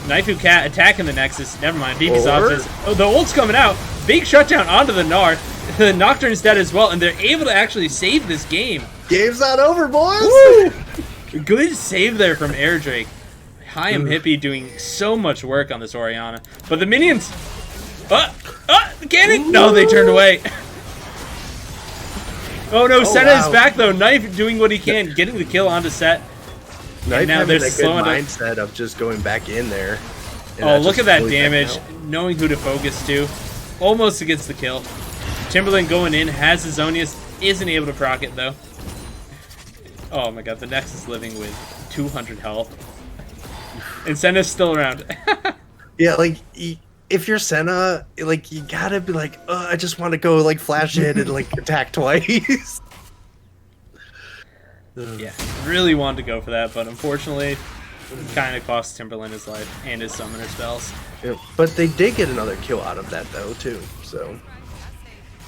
Naifu Cat attacking the Nexus. Never mind. Vivizov says, oh, the ult's coming out. Big shutdown onto the Gnar. The Nocturne's dead as well, and they're able to actually save this game. Game's not over, boys! Woo! Good save there from Airdrake. Hayam Hippie doing so much work on this Orianna. But the minions... the cannon! No, they turned away. Oh no, Senna is back though. Knife doing what he can, getting the kill onto Set. Knife now having a good mindset of just going back in there. Oh, look at that damage. Knowing who to focus to. Almost gets the kill. Timberland going in, has his Zonius, isn't able to proc it though. Oh my god, the Nexus living with 200 health. And Senna's still around. Yeah, like, if you're Senna, like, you gotta be like, I just want to go, like, flash in and, like, attack twice. Yeah, really wanted to go for that, but unfortunately, kind of cost Timberland his life and his summoner spells. Yeah, but they did get another kill out of that, though, too, so...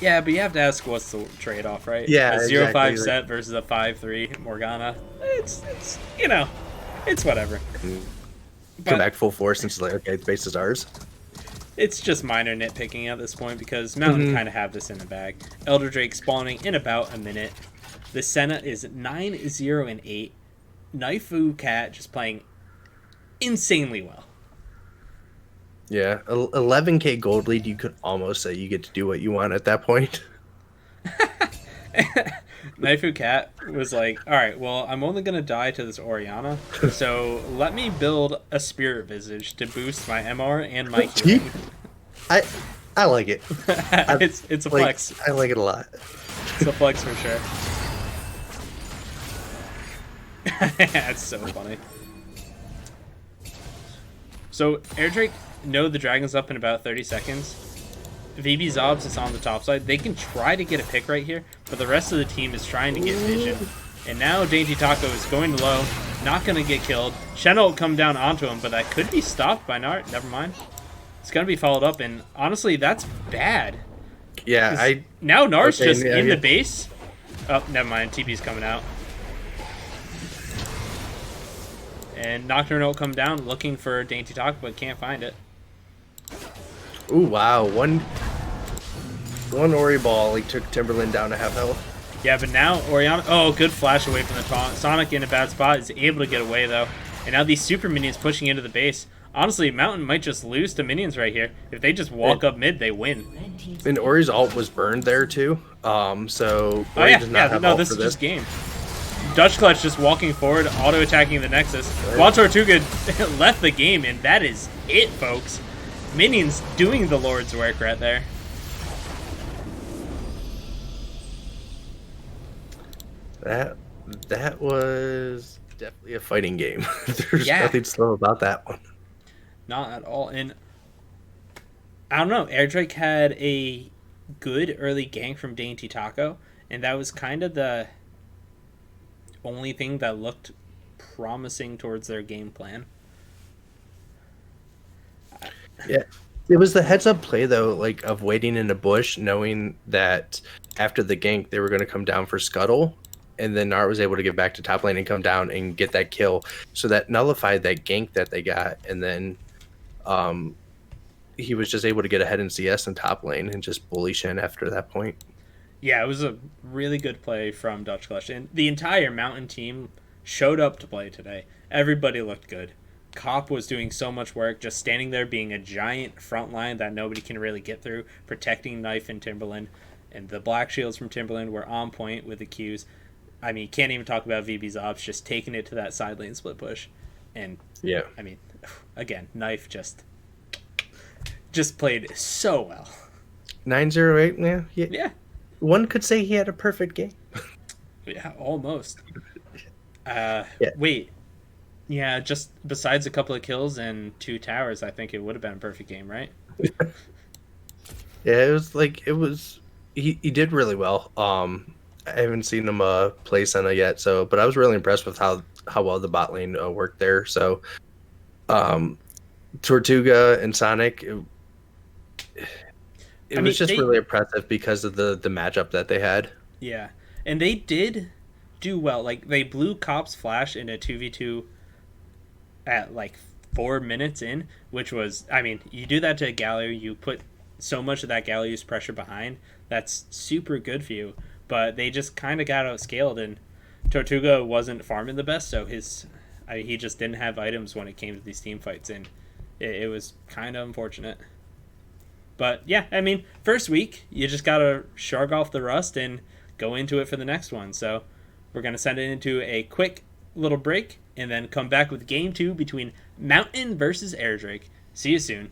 Yeah, but you have to ask what's the trade-off, right? Yeah, a 0-5 Set versus a 5-3 Morgana. It's you know, it's whatever. Come back full force and it's like, okay, the base is ours. It's just minor nitpicking at this point because Mountain kind of have this in the bag. Elder Drake spawning in about a minute. The Senna is 9-0-8. Naifu Cat just playing insanely well. Yeah, 11k gold lead, you could almost say you get to do what you want at that point. Naifu Cat was like, alright, well, I'm only going to die to this Orianna, so let me build a Spirit Visage to boost my MR and my healing. I like it. It's a flex. I like it a lot. It's a flex for sure. That's so funny. So, Airdrake know the dragon's up in about 30 seconds. VB Zobs is on the top side. They can try to get a pick right here, but the rest of the team is trying to get vision. And now Dainty Taco is going low, not going to get killed. Shen will come down onto him, but that could be stopped by Nart. Never mind. It's going to be followed up, and honestly, that's bad. Yeah, Now Nart's just in the base. Oh, never mind. TP's coming out. And Nocturne will come down looking for Dainty Taco, but can't find it. Ooh, wow. One Ori ball like took Timberland down to half health. Yeah, but now Orianna... Oh, good flash away from the taunt. Sonic in a bad spot is able to get away, though. And now these super minions pushing into the base. Honestly, Mountain might just lose to minions right here. If they just walk up mid, they win. And Ori's ult was burned there, too. So... Ori does not have ult this is just game. Dutch Clutch just walking forward, auto-attacking the Nexus. While Tortuga left the game, and that is it, folks. Minions doing the Lord's work right there. That was definitely a fighting game. There's nothing slow about that one. Not at all. And I don't know, Airdrake had a good early gank from Dainty Taco, and that was kind of the only thing that looked promising towards their game plan. Yeah, it was the heads up play though, like of waiting in a bush, knowing that after the gank they were going to come down for Scuttle, and then Nart was able to get back to top lane and come down and get that kill, so that nullified that gank that they got, and then he was just able to get ahead in CS in top lane and just bully Shen after that point. Yeah, it was a really good play from Dutch Clutch, and the entire Mountain team showed up to play today. Everybody looked good. Cop was doing so much work, just standing there being a giant front line that nobody can really get through, protecting Knife and Timberland. And the Black Shields from Timberland were on point with the Qs. I mean, can't even talk about VB's ops, just taking it to that side lane split push. And, yeah, I mean, again, Knife just played so well. 9-0-8, yeah. One could say he had a perfect game. Yeah, almost. Wait. Yeah, just besides a couple of kills and 2 towers, I think it would have been a perfect game, right? Yeah, he did really well. I haven't seen him play Senna yet, but I was really impressed with how well the bot lane worked there. So, Tortuga and Sonic, it was just really impressive because of the matchup that they had. Yeah, and they did do well. Like, they blew Cop's flash in a 2v2 at like 4 minutes in, which was, I mean, you do that to a Galio, you put so much of that Gallius pressure behind. That's super good for you. But they just kind of got outscaled, and Tortuga wasn't farming the best, so he just didn't have items when it came to these team fights, and it was kind of unfortunate. But yeah, I mean, first week, you just got to shrug off the rust and go into it for the next one. So we're going to send it into a quick little break and then come back with game 2 between Mountain versus Airdrake. See you soon.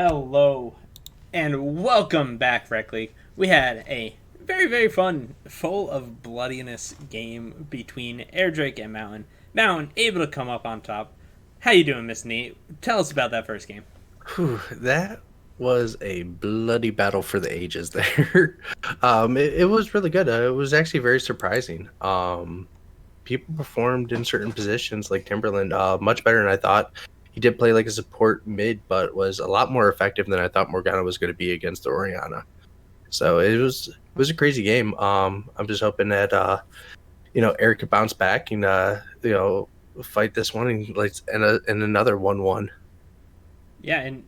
Hello, and welcome back, Rec League. We had a very, very fun, full of bloodiness game between Airdrake and Mountain. Mountain able to come up on top. How you doing, Miss Neat? Tell us about that first game. Whew, that was a bloody battle for the ages there. It was really good. It was actually very surprising. People performed in certain positions, like Timberland, much better than I thought. He did play like a support mid, but was a lot more effective than I thought Morgana was going to be against the Oriana. So it was a crazy game. I'm just hoping that Eric could bounce back and fight this one and and another 1-1. Yeah, and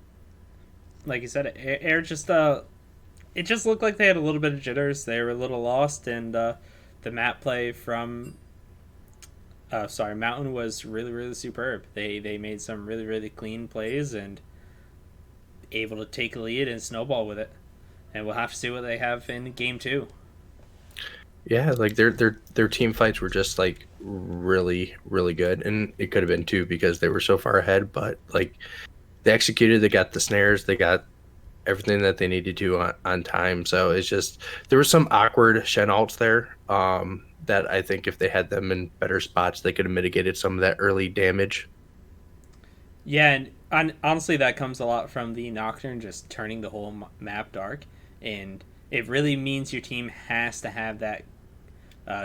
like you said, Air just it just looked like they had a little bit of jitters. They were a little lost, and the map play from Mountain was really, really superb. They made some really, really clean plays and able to take a lead and snowball with it. And we'll have to see what they have in game 2. Yeah, like their team fights were just like really, really good, and it could have been too because they were so far ahead. But like they executed, they got the snares, they got everything that they needed to on time. So it's just there were some awkward Shen ults there that I think if they had them in better spots, they could have mitigated some of that early damage. Yeah, and honestly, that comes a lot from the Nocturne just turning the whole map dark, and it really means your team has to have that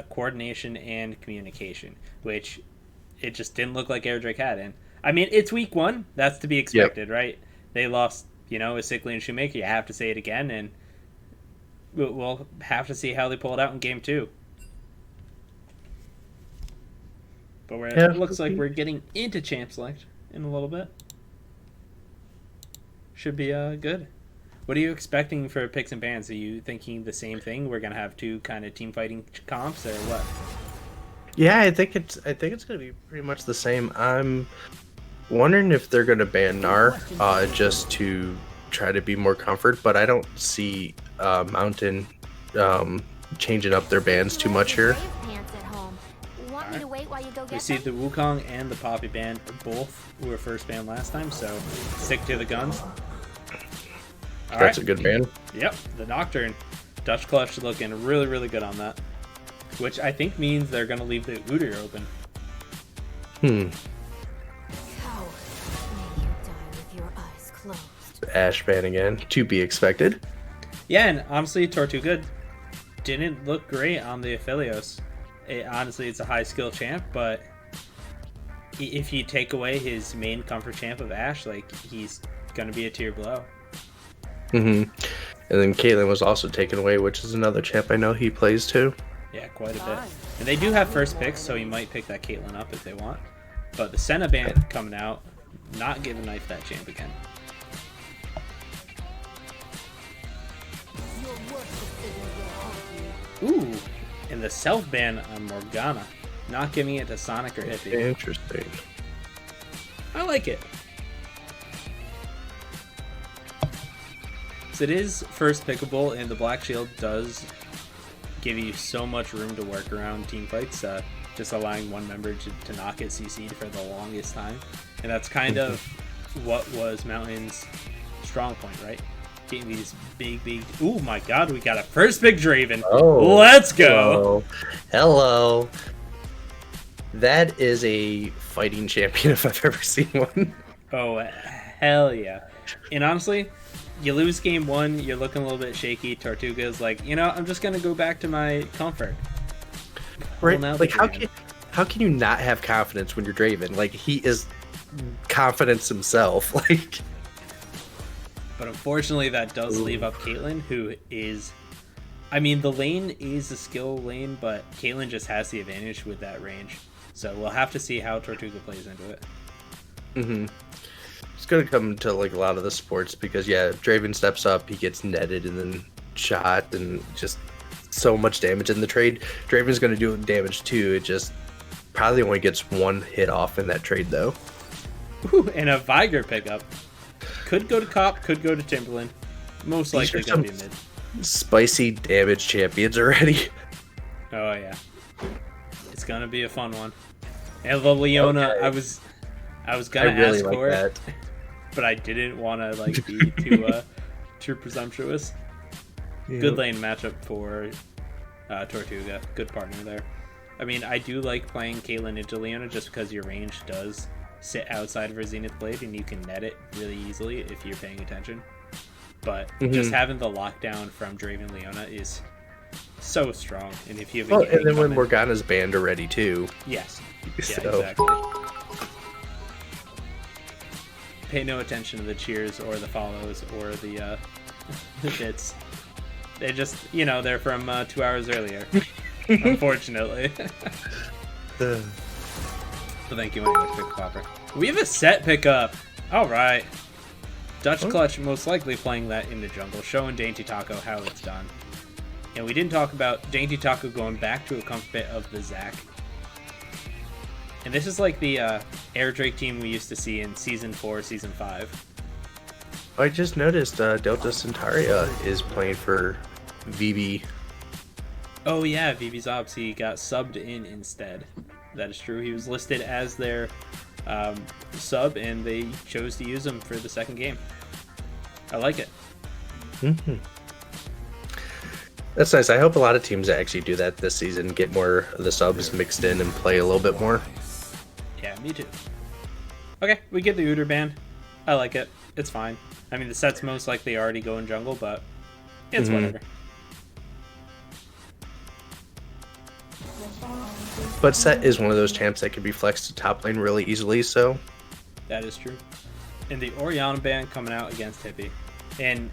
coordination and communication, which it just didn't look like Airdrake had. And I mean, it's week 1; that's to be expected, right? They lost, with Sickly and Shoemaker. You have to say it again, and we'll have to see how they pull it out in game 2. But it looks like we're getting into Champ Select in a little bit. Should be good. What are you expecting for picks and bans? Are you thinking the same thing? We're gonna have 2 kind of team fighting comps, or what? Yeah, I think it's gonna be pretty much the same. I'm wondering if they're gonna ban Gnar just to try to be more comfort, but I don't see Mountain changing up their bans too much here. We see the Wukong and the Poppy ban both were first banned last time, so stick to the guns. That's a good ban. Yep, the Nocturne. Dutch Clutch looking really, really good on that. Which I think means they're going to leave the Udyr open. Ashe ban again, to be expected. Yeah, and honestly, Tortuga didn't look great on the Aphelios. Honestly, it's a high skill champ, but if you take away his main comfort champ of Ashe, like, he's going to be a tier below. And then Caitlyn was also taken away, which is another champ I know he plays too. Yeah, quite a bit. And they do have first picks, so you might pick that Caitlyn up if they want. But the Senna ban coming out, not giving Knife that champ again. Ooh, and the self ban on Morgana, not giving it to Sonic or Hippie. Interesting. I like it. So it is first pickable, and the Black Shield does give you so much room to work around team fights, just allowing one member to not get CC'd for the longest time. And that's kind of what was Mountain's strong point, right? Getting these big... Ooh, my God, we got a first big Draven. Oh, let's go. Hello. That is a fighting champion if I've ever seen one. Oh, hell yeah. And honestly, you lose game 1, you're looking a little bit shaky. Tortuga's like, I'm just going to go back to my comfort. Right? Like, how can you not have confidence when you're Draven? Like, he is confidence himself. Like... But unfortunately, that does leave up Caitlyn, who is... I mean, the lane is a skill lane, but Caitlyn just has the advantage with that range. So we'll have to see how Tortuga plays into it. It's going to come to like a lot of the sports because, yeah, if Draven steps up, he gets netted and then shot and just so much damage in the trade. Draven's going to do damage too. It just probably only gets one hit off in that trade, though. Ooh, and a Viger pickup. Could go to Cop, could go to Timberland. Most likely going to be mid. Spicy damage champions already. Oh, yeah. It's going to be a fun one. And the Leona, okay. I was going to ask for it. but I didn't want to like be too presumptuous. Yeah. Good lane matchup for Tortuga. Good partner there. I mean, I do like playing Caitlyn into Leona just because your range does sit outside of her Zenith Blade and you can net it really easily if you're paying attention. But just having the lockdown from Draven Leona is so strong. And if you have and then when Morgana's banned already too. Yes. Yeah, So. exactly. Pay no attention to the cheers or the follows or the bits. They just, they're from 2 hours earlier. Unfortunately. So thank you anyway, Pick Popper. We have a set pickup. All right. Dutch Clutch most likely playing that in the jungle, showing Dainty Taco how it's done. And we didn't talk about Dainty Taco going back to a comfort bit of the Zac. And this is like the Air Drake team we used to see in Season 4, Season 5. I just noticed Delta Centaria is playing for VB. Oh yeah, VB Zobs, he got subbed in instead. That is true. He was listed as their sub, and they chose to use him for the second game. I like it. Mm-hmm. That's nice. I hope a lot of teams actually do that this season, get more of the subs mixed in and play a little bit more. Yeah, me too. Okay, we get the Uter ban. I like it. It's fine. I mean, the set's most likely already going jungle, but it's whatever. But Set is one of those champs that can be flexed to top lane really easily, so... That is true. And the Orianna ban coming out against Hippie. And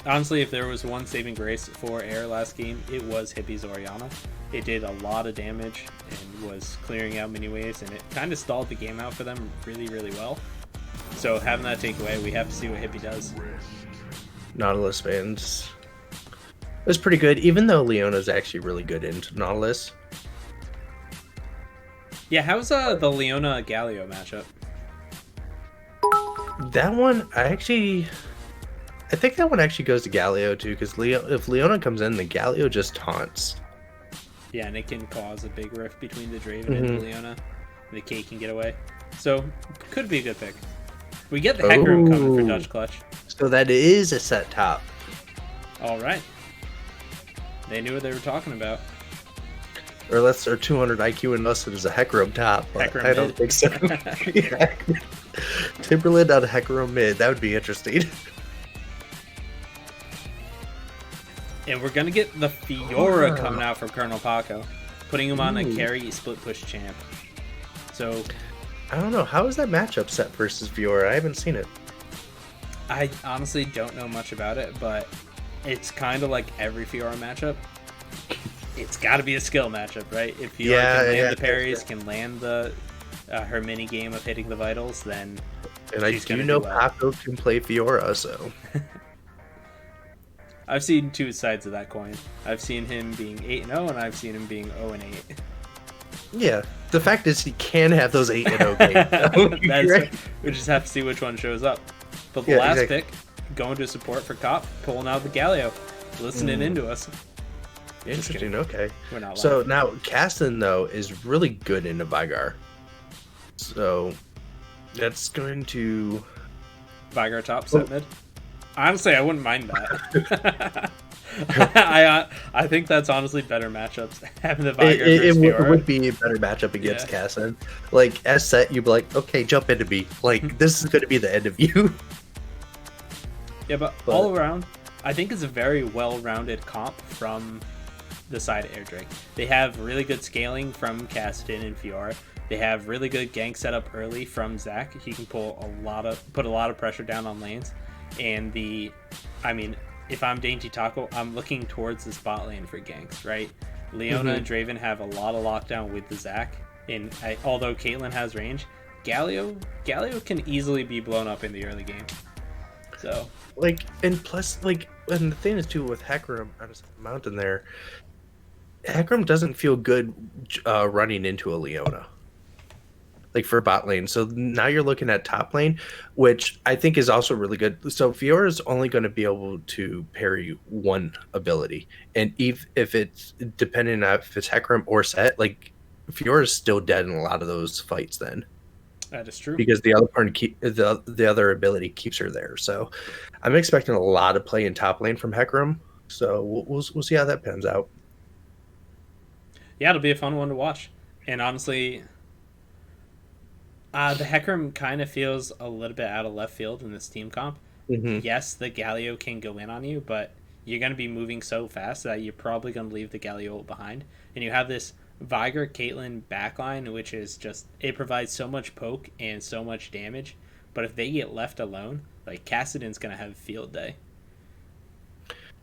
honestly, if there was one saving grace for Air last game, it was Hippie's Orianna. It did a lot of damage and was clearing out many waves, and it kind of stalled the game out for them really, really well. So having that take away, we have to see what Hippie does. Nautilus bans. It was pretty good, even though Leona's actually really good into Nautilus. Yeah, how's the Leona Galio matchup? That one, I think that one actually goes to Galio too, because if Leona comes in, the Galio just taunts. Yeah, and it can cause a big rift between the Draven and the Leona. The K can get away. So, could be a good pick. We get the Hecarim coming for Dutch Clutch. So that is a set top. Alright. They knew what they were talking about. Or unless they're 200 IQ and us, it is a Hecarim top. But Hecarim I don't think so. Yeah. Timberland on a Hecarim mid. That would be interesting. And we're going to get the Fiora coming out from Colonel Paco. Putting him on a carry split push champ. So... I don't know. How is that matchup set versus Fiora? I haven't seen it. I honestly don't know much about it, but it's kind of like every Fiora matchup. It's got to be a skill matchup, right? If Fiora can land the parries, can land the her mini game of hitting the vitals, then and I do know Paco can play Fiora, so... I've seen two sides of that coin. I've seen him being 8-0, and I've seen him being 0-8. Yeah, the fact is he can have those 8-0 games. We just have to see which one shows up. But the last pick, going to support for Cop, pulling out the Galio, listening into us. Interesting, okay. We're not so now, Caston, though, is really good into Vygar. So, that's going to... Vygar top, set mid? Honestly, I wouldn't mind that. I think that's honestly better matchups. Having the Vygar it would be a better matchup against Casson. Like, as set, you'd be like, okay, jump into me. Like, this is going to be the end of you. Yeah, but all around, I think it's a very well-rounded comp from the side of Air Drake. They have really good scaling from Caston and Fiora. They have really good gank setup early from Zac. He can put a lot of pressure down on lanes. And if I'm Dainty Taco, I'm looking towards the spot lane for ganks, right? Leona and Draven have a lot of lockdown with the Zac. And although Caitlyn has range, Galio can easily be blown up in the early game. So, and the thing is too with Hecarim on a mountain there, Hecarim doesn't feel good running into a Leona. Like for bot lane. So now you're looking at top lane, which I think is also really good. So Fiora is only going to be able to parry one ability. And if it's depending on if it's Hecarim or set, like Fiora is still dead in a lot of those fights then. That is true. because the other part the other ability keeps her there. So I'm expecting a lot of play in top lane from Hecarim. So we'll see how that pans out. Yeah, it'll be a fun one to watch. And honestly, the Hecarim kind of feels a little bit out of left field in this team comp. Hmm. Yes, the Galio can go in on you, but you're going to be moving so fast that you're probably going to leave the Galio ult behind. And you have this Viger Caitlyn backline, which is just, it provides so much poke and so much damage. But if they get left alone, like Kassadin's going to have a field day.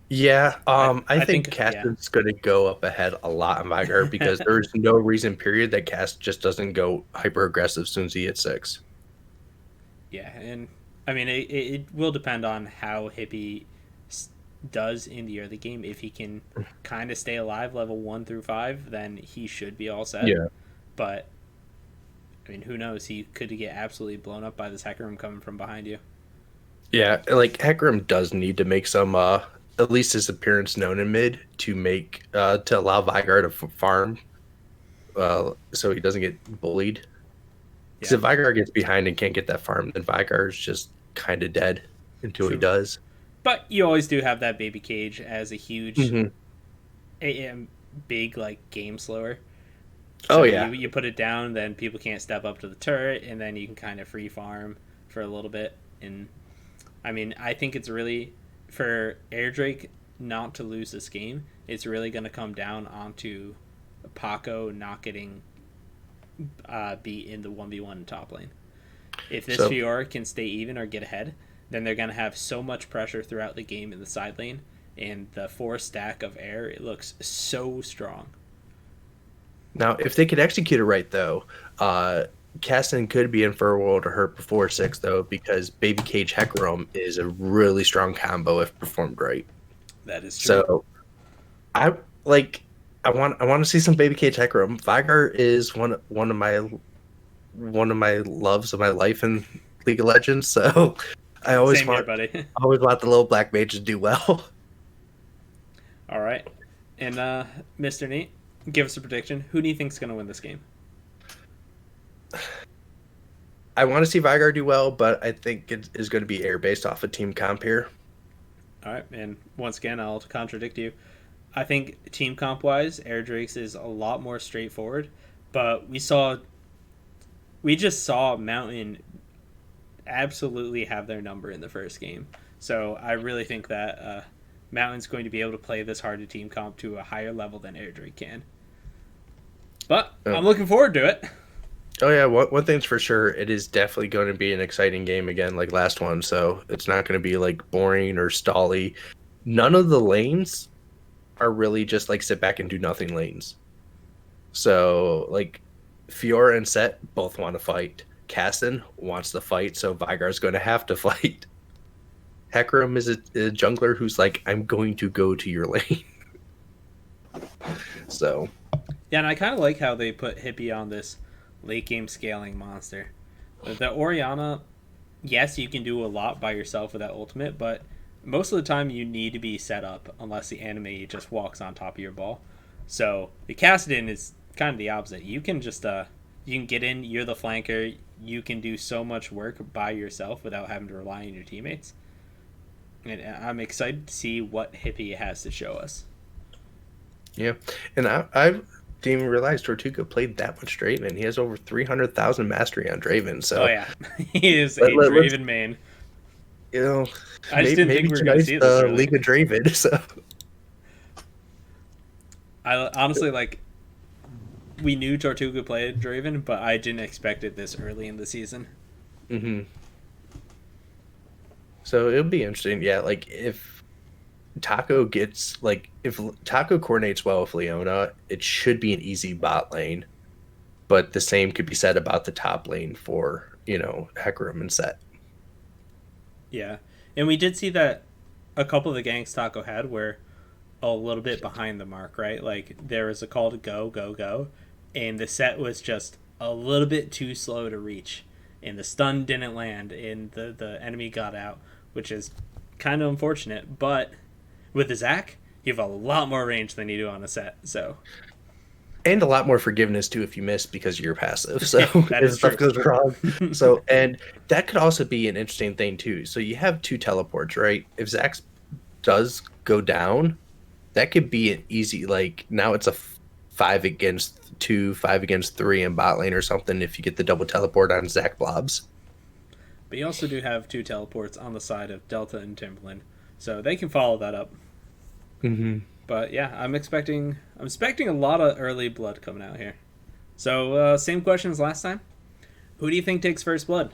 Yeah, I I think think, Cast yeah. is going to go up ahead a lot in Vigar because there's no reason, period, that Cast just doesn't go hyper aggressive as soon as he hits 6. Yeah, and I mean, it will depend on how Hippie does in the early game. If he can kind of stay alive level 1 through 5, then he should be all set. Yeah. But, I mean, who knows? He could get absolutely blown up by this hacker room coming from behind you. Yeah, like Hecarim does need to make some at least his appearance known in mid to make to allow Vigar to farm so he doesn't get bullied. Because Yeah, if Vigar gets behind and can't get that farm, then Vigar is just kind of dead until he true. does. But you always do have that baby cage as a huge, Hmm. big, like, game slower. Oh So yeah. you put it down, then people can't step up to the turret, and then you can kind of free farm for a little bit. And I mean, I think it's really for Airdrake not to lose this game. It's really going to come down onto Paco not getting beat in the 1v1 in top lane. If this So Fiora can stay even or get ahead, then they're going to have so much pressure throughout the game in the side lane. And the 4 stack of air, it looks so strong. now, if they could execute it right, though, Caston could be in for a world of hurt before 6, though, because Baby Cage Hecarim is a really strong combo if performed right. That is true. So I like I want to see some Baby Cage Hecarim. Vigar is one of my loves of my life in League of Legends. So I Same here, buddy. always want the little black mages to do well. All right. And Mr. Nate, give us a prediction. Who do you think's going to win this game? I want to see Vigar do well, but I think it is going to be air based off of team comp here. All right, and once again, I'll contradict you. I think team comp wise, Air Drakes is a lot more straightforward, but we just saw Mountain absolutely have their number in the first game. So I really think that Mountain's going to be able to play this hard to team comp to a higher level than Air Drake can. But I'm Oh, looking forward to it. oh yeah, one thing's for sure, it is definitely going to be an exciting game again, like last one. So it's not going to be like boring or stally. None of the lanes are really just like sit back and do nothing lanes. So like Fiora and Set both want to fight. Caston wants to fight, so Vigar's going to have to fight. Hecarim is a jungler who's like, I'm going to go to your lane. So Yeah, and I kind of like how they put Hippie on this late game scaling monster. The Oriana, yes, you can do a lot by yourself with that ultimate, but most of the time you need to be set up unless the enemy just walks on top of your ball. So the Kassadin is kind of the opposite. You can just you can get in, you're the flanker, you can do so much work by yourself without having to rely on your teammates. And I'm excited to see what Hippie has to show us. yeah, and I didn't even realize Tortuga played that much Draven. He has over 300,000 mastery on Draven. Oh So yeah, he is a let's Draven main. you know I just maybe, didn't think maybe we were going to tonight's see this the early. League of Draven. So I honestly like we knew Tortuga played Draven, but I didn't expect it this early in the season. hmm so it'll be interesting. Yeah, like if Taco gets like if Taco coordinates well with Leona, it should be an easy bot lane. But the same could be said about the top lane for Hecarim and Set. Yeah, and we did see that a couple of the ganks Taco had were a little bit behind the mark, right? Like there was a call to go, go, go, and the set was just a little bit too slow to reach, and the stun didn't land, and the enemy got out, which is kind of unfortunate. But with the Zac, you have a lot more range than you do on a set, so And a lot more forgiveness too if you miss because you're passive. So That if is true. stuff goes wrong. So and that could also be an interesting thing too. So you have two teleports, right? If Zax does go down, that could be an easy like now it's a 5 against 2, 5 against 3 in bot lane or something if you get the double teleport on Zac Blobs. But you also do have two teleports on the side of Delta and Timberland, so they can follow that up. Mm-hmm. But yeah, I'm expecting a lot of early blood coming out here. So same question as last time. Who do you think takes first blood?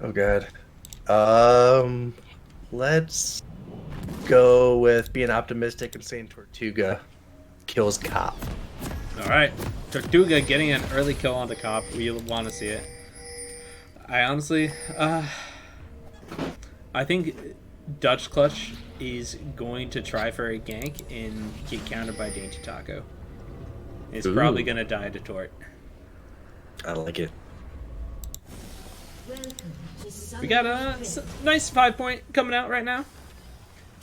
Oh god. Let's go with being optimistic and saying Tortuga kills Cop. All right, Tortuga getting an early kill on the cop. We want to see it. I honestly, I think Dutch Clutch is going to try for a gank and get countered by Dainty Taco. He's probably going to die to Tort. I like it. We got a nice 5-point coming out right now.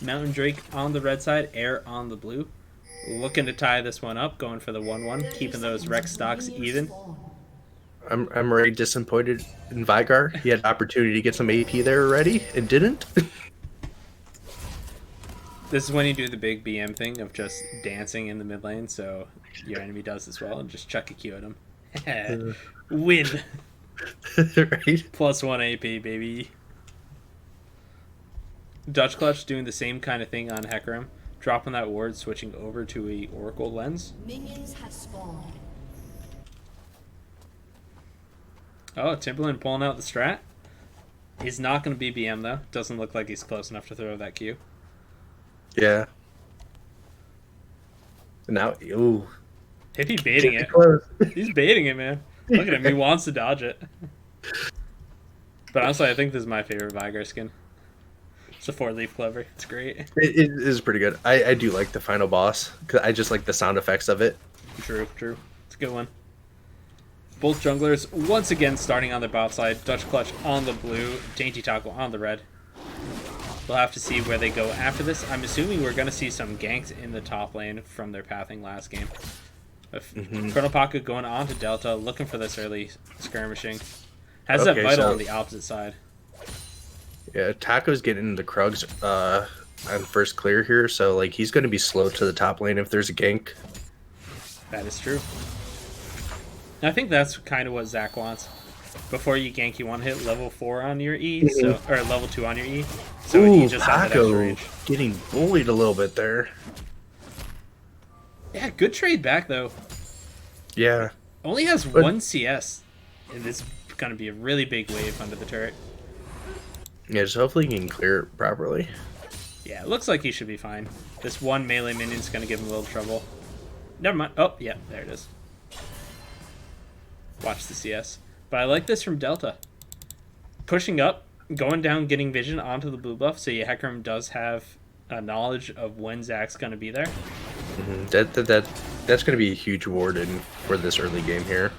Mountain Drake on the red side, Air on the blue. Looking to tie this one up, going for the 1-1, keeping those Rex stocks even. I'm already disappointed in Vigar. He had an opportunity to get some AP there already and didn't. This is when you do the big BM thing of just dancing in the mid lane, so your enemy does as well, and just chuck a Q at him. Win! Right? +1 AP, baby. Dutch Clutch doing the same kind of thing on Hecarim, dropping that ward, switching over to a Oracle lens. Minions have spawned. Oh, Timberland pulling out the strat. He's not going to be BM though. Doesn't look like he's close enough to throw that Q. Yeah. Now, ooh. If he's baiting it. Close. He's baiting it, man. Look at him. He wants to dodge it. But honestly, I think this is my favorite Vigar skin. It's a 4-leaf clover. It's great. It is pretty good. I do like the final boss because I just like the sound effects of it. True. It's a good one. Both junglers once again starting on their bot side. Dutch Clutch on the blue. Dainty Taco on the red. We'll have to see where they go after this. I'm assuming we're going to see some ganks in the top lane from their pathing last game. Colonel Paku going on to Delta, looking for this early skirmishing. Has that vital on the opposite side. Yeah, Taco's getting the Krugs on first clear here, so like he's going to be slow to the top lane if there's a gank. That is true. I think that's kind of what Zac wants. Before you gank, you want to hit level 4 on your E, so or level 2 on your E. So you just have that extra range. Getting bullied a little bit there. Yeah, good trade back though. Yeah. Only has 1 CS, and this is going to be a really big wave under the turret. Yeah, just hopefully he can clear it properly. Yeah, it looks like he should be fine. This one melee minion's going to give him a little trouble. Never mind. Oh, yeah, there it is. Watch the CS. But I like this from Delta. Pushing up, going down, getting vision onto the blue buff, so your Hecarim does have a knowledge of when Zac's going to be there. That's going to be a huge ward in for this early game here.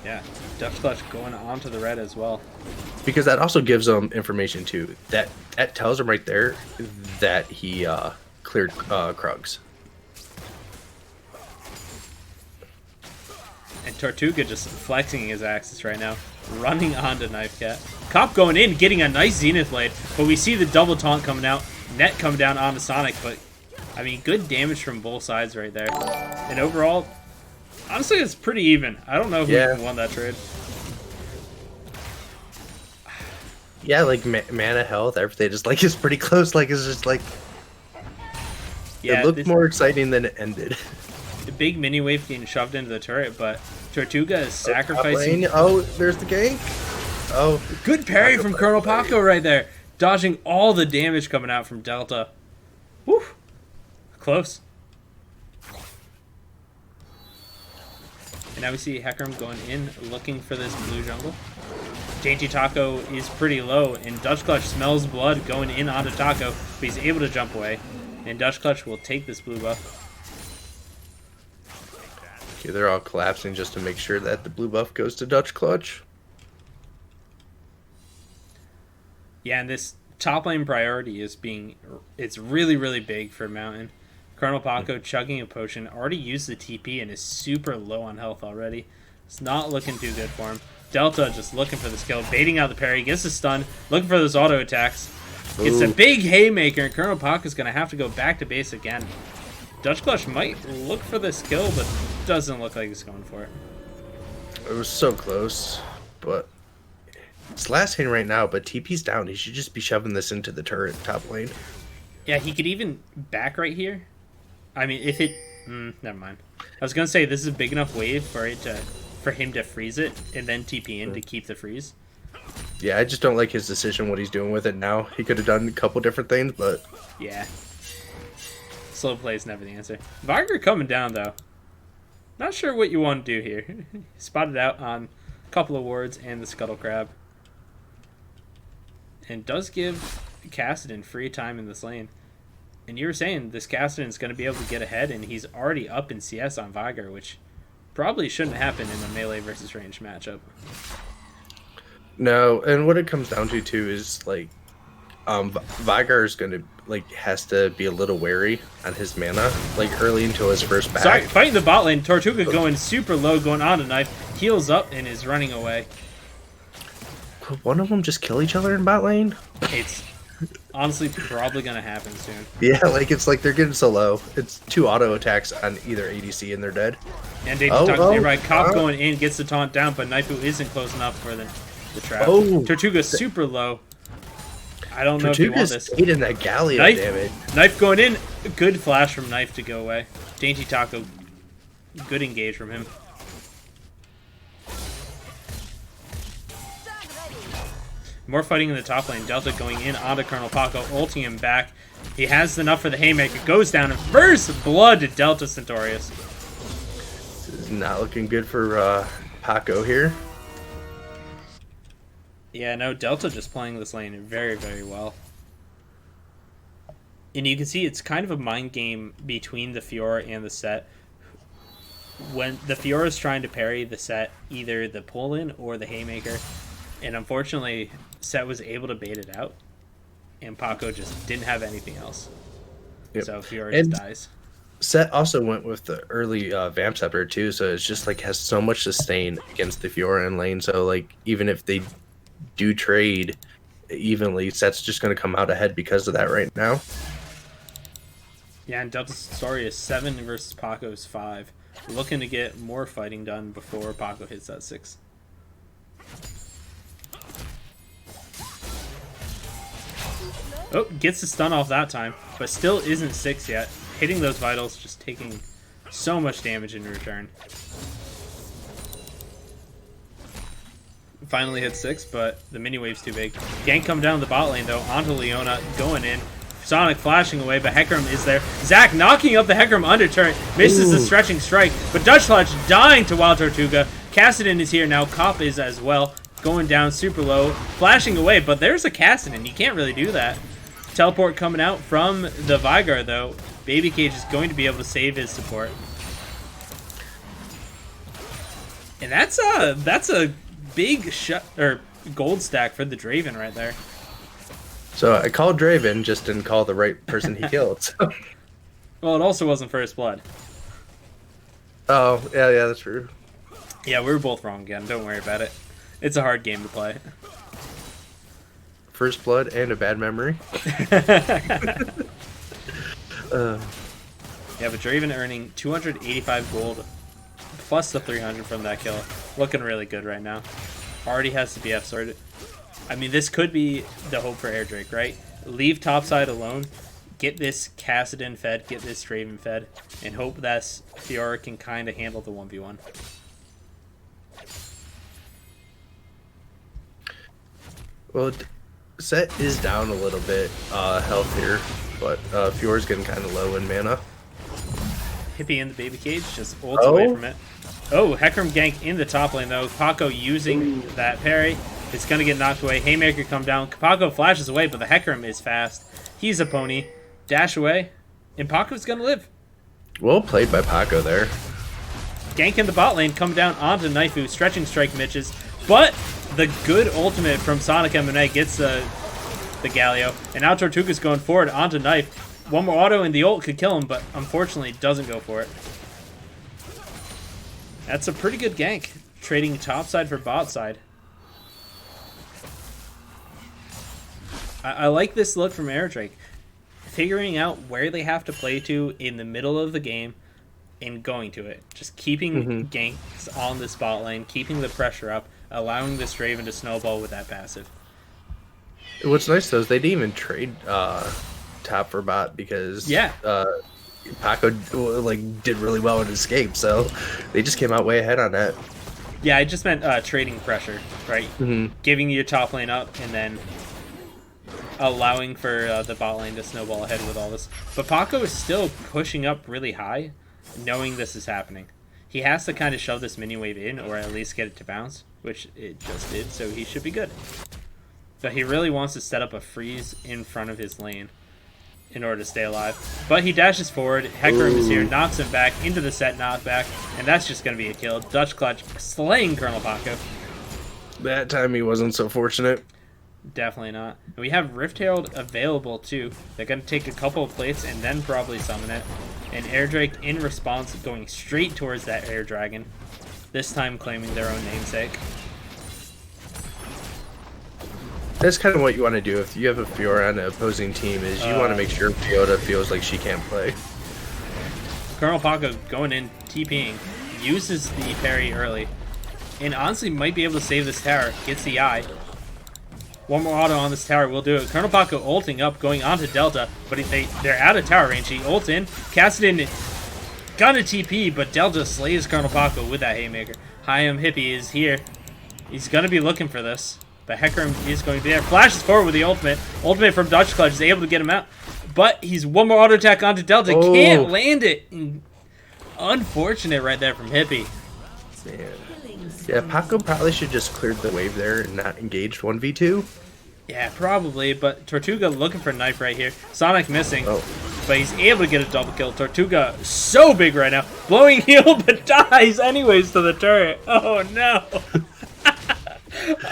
Yeah, Dutch Clutch going on to the red as well. Because that also gives them information too. That tells them right there that he cleared Krugs. And Tortuga just flexing his axis right now. Running onto Knife Cat. Cop going in, getting a nice Zenith Blade. But we see the double taunt coming out. Net coming down onto Sonic. But, I mean, good damage from both sides right there. And overall, honestly, it's pretty even. I don't know who won that trade. Yeah, like mana health, everything just like is pretty close. Like it's just like it looked more exciting than it ended. The big mini wave getting shoved into the turret, but Tortuga is sacrificing. Oh, there's the gank. Oh, good parry from Colonel Paco right there, dodging all the damage coming out from Delta. Woo, close. And now we see Hecarim going in, looking for this blue jungle. Dainty Taco is pretty low, and Dutch Clutch smells blood going in onto Taco, but he's able to jump away. And Dutch Clutch will take this blue buff. Okay, they're all collapsing just to make sure that the blue buff goes to Dutch Clutch. Yeah, and this top lane priority is it's really, really big for Mountain. Colonel Paco chugging a potion. Already used the TP and is super low on health already. It's not looking too good for him. Delta just looking for the skill, baiting out the parry, gets the stun, looking for those auto attacks. Gets a big haymaker, and Colonel Paco's going to have to go back to base again. Dutch Clutch might look for this kill, but doesn't look like he's going for it. It was so close, but it's last hitting right now, but TP's down. He should just be shoving this into the turret top lane. Yeah, he could even back right here. I mean, if it... never mind. I was going to say, this is a big enough wave for him to freeze it and then TP in to keep the freeze. Yeah, I just don't like his decision, what he's doing with it now. He could have done a couple different things, but... Yeah. Slow play is never the answer. Viger coming down, though. Not sure what you want to do here. Spotted out on a couple of wards and the Scuttle Crab. And does give Kassadin free time in this lane. And you were saying this Kassadin's going to be able to get ahead, and he's already up in CS on Viger, which probably shouldn't happen in a melee versus range matchup. No, and what it comes down to too is like, Viger is gonna has to be a little wary on his mana, like early into his first back. Sorry, fighting the bot lane. Tortuga going super low, going on a knife, heals up and is running away. Could one of them just kill each other in bot lane? It's honestly probably gonna happen soon. Yeah, it's like they're getting so low. It's 2 auto attacks on either ADC and they're dead. And they talk nearby. Cop going in, gets the taunt down, but Naifu isn't close enough for the trap. Tortuga's super low. I don't know if you want this. Tortuga's eating that Galio damage. Knife going in. Good flash from Knife to go away. Dainty Taco. Good engage from him. More fighting in the top lane. Delta going in onto Colonel Paco, ulting him back. He has enough for the haymaker. Goes down and first blood to Delta Centaurius. This is not looking good for Paco here. Yeah, no, Delta just playing this lane very, very well. And you can see it's kind of a mind game between the Fiora and the Set. When the Fiora is trying to parry the Set, either the pull-in or the haymaker. And unfortunately, Set was able to bait it out. And Paco just didn't have anything else. Yep. So Fiora just dies. Set also went with the early Vamp Scepter too, so it's just has so much sustain against the Fiora in lane. So even if they do trade evenly, Set's just going to come out ahead because of that right now. Yeah, and Delta's story is 7 versus Paco's 5. Looking to get more fighting done before Paco hits that 6. Oh, gets the stun off that time, but still isn't 6 yet. Hitting those vitals, just taking so much damage in return. Finally hit 6, but the mini wave's too big. Gank come down the bot lane though, onto Leona, going in. Sonic flashing away, but Hecarim is there. Zac knocking up the Hecarim under turret, misses the stretching strike, but Dutch Clutch dying to Wild Tortuga. Kassadin is here now, Cop is as well, going down super low, flashing away, but there's a Kassadin, you can't really do that. Teleport coming out from the Vigar though. Baby Cage is going to be able to save his support. And that's a big gold stack for the Draven right there. So I called Draven, just didn't call the right person he killed. So. Well, it also wasn't First Blood. Oh, yeah, that's true. Yeah, we were both wrong again. Don't worry about it. It's a hard game to play. First Blood and a bad memory. Yeah, but Draven earning 285 gold plus the 300 from that kill. Looking really good right now. Already has the BF sorted. I mean, this could be the hope for Airdrake, right? Leave topside alone, get this Kassadin fed, get this Draven fed, and hope that Fiora can kind of handle the 1v1. Well, Set is down a little bit health here, but Fiora's getting kind of low in mana. Hippie in the baby cage, just ults away from it. Oh, Hecarim gank in the top lane though. Paco using that parry. It's going to get knocked away. Haymaker come down. Paco flashes away, but the Hecarim is fast. He's a pony. Dash away. And Paco's going to live. Well played by Paco there. Gank in the bot lane. Come down onto Naifu. Stretching strike Mitches. But the good ultimate from Sonic M&A gets the Galio. And now Tortuga's going forward onto Knife. One more auto and the ult could kill him, but unfortunately doesn't go for it. That's a pretty good gank, trading top side for bot side. I like this look from Airdrake. Figuring out where they have to play to in the middle of the game and going to it. Just keeping ganks on the spot lane, keeping the pressure up, allowing this Draven to snowball with that passive. What's nice though is they didn't even trade top for bot because Paco like did really well in escape, so they just came out way ahead on that. Yeah, I just meant trading pressure, right? Giving your top lane up and then allowing for the bot lane to snowball ahead with all this. But Paco is still pushing up really high, knowing this is happening. He has to kind of shove this minion wave in, or at least get it to bounce, which it just did, so he should be good. But he really wants to set up a freeze in front of his lane in order to stay alive. But he dashes forward, Hecarim is here, knocks him back into the set knockback, and that's just going to be a kill. Dutch Clutch slaying Colonel Paco. That time he wasn't so fortunate. Definitely not. And we have Rift Herald available too. They're going to take a couple of plates and then probably summon it. And Airdrake in response going straight towards that Air Dragon. This time claiming their own namesake. That's kind of what you want to do if you have a Fiora on the opposing team is you want to make sure Fiora feels like she can't play. Colonel Paco going in, TPing, uses the parry early. And honestly might be able to save this tower. Gets the eye. One more auto on this tower will do it. Colonel Paco ulting up, going onto Delta, but they're out of tower range. He ults in. Kassadin gonna TP, but Delta slays Colonel Paco with that Haymaker. Hyam Hippie is here. He's gonna be looking for this. But Hecarim is going to be there. Flashes forward with the ultimate. Ultimate from Dutch Clutch is able to get him out. But he's one more auto attack onto Delta. Can't land it. Unfortunate right there from Hippie. Man. Yeah, Paco probably should just cleared the wave there and not engaged 1v2. Yeah, probably, but Tortuga looking for a knife right here. Sonic missing, but he's able to get a double kill. Tortuga so big right now. Blowing heal, but dies anyways to the turret. Oh, no.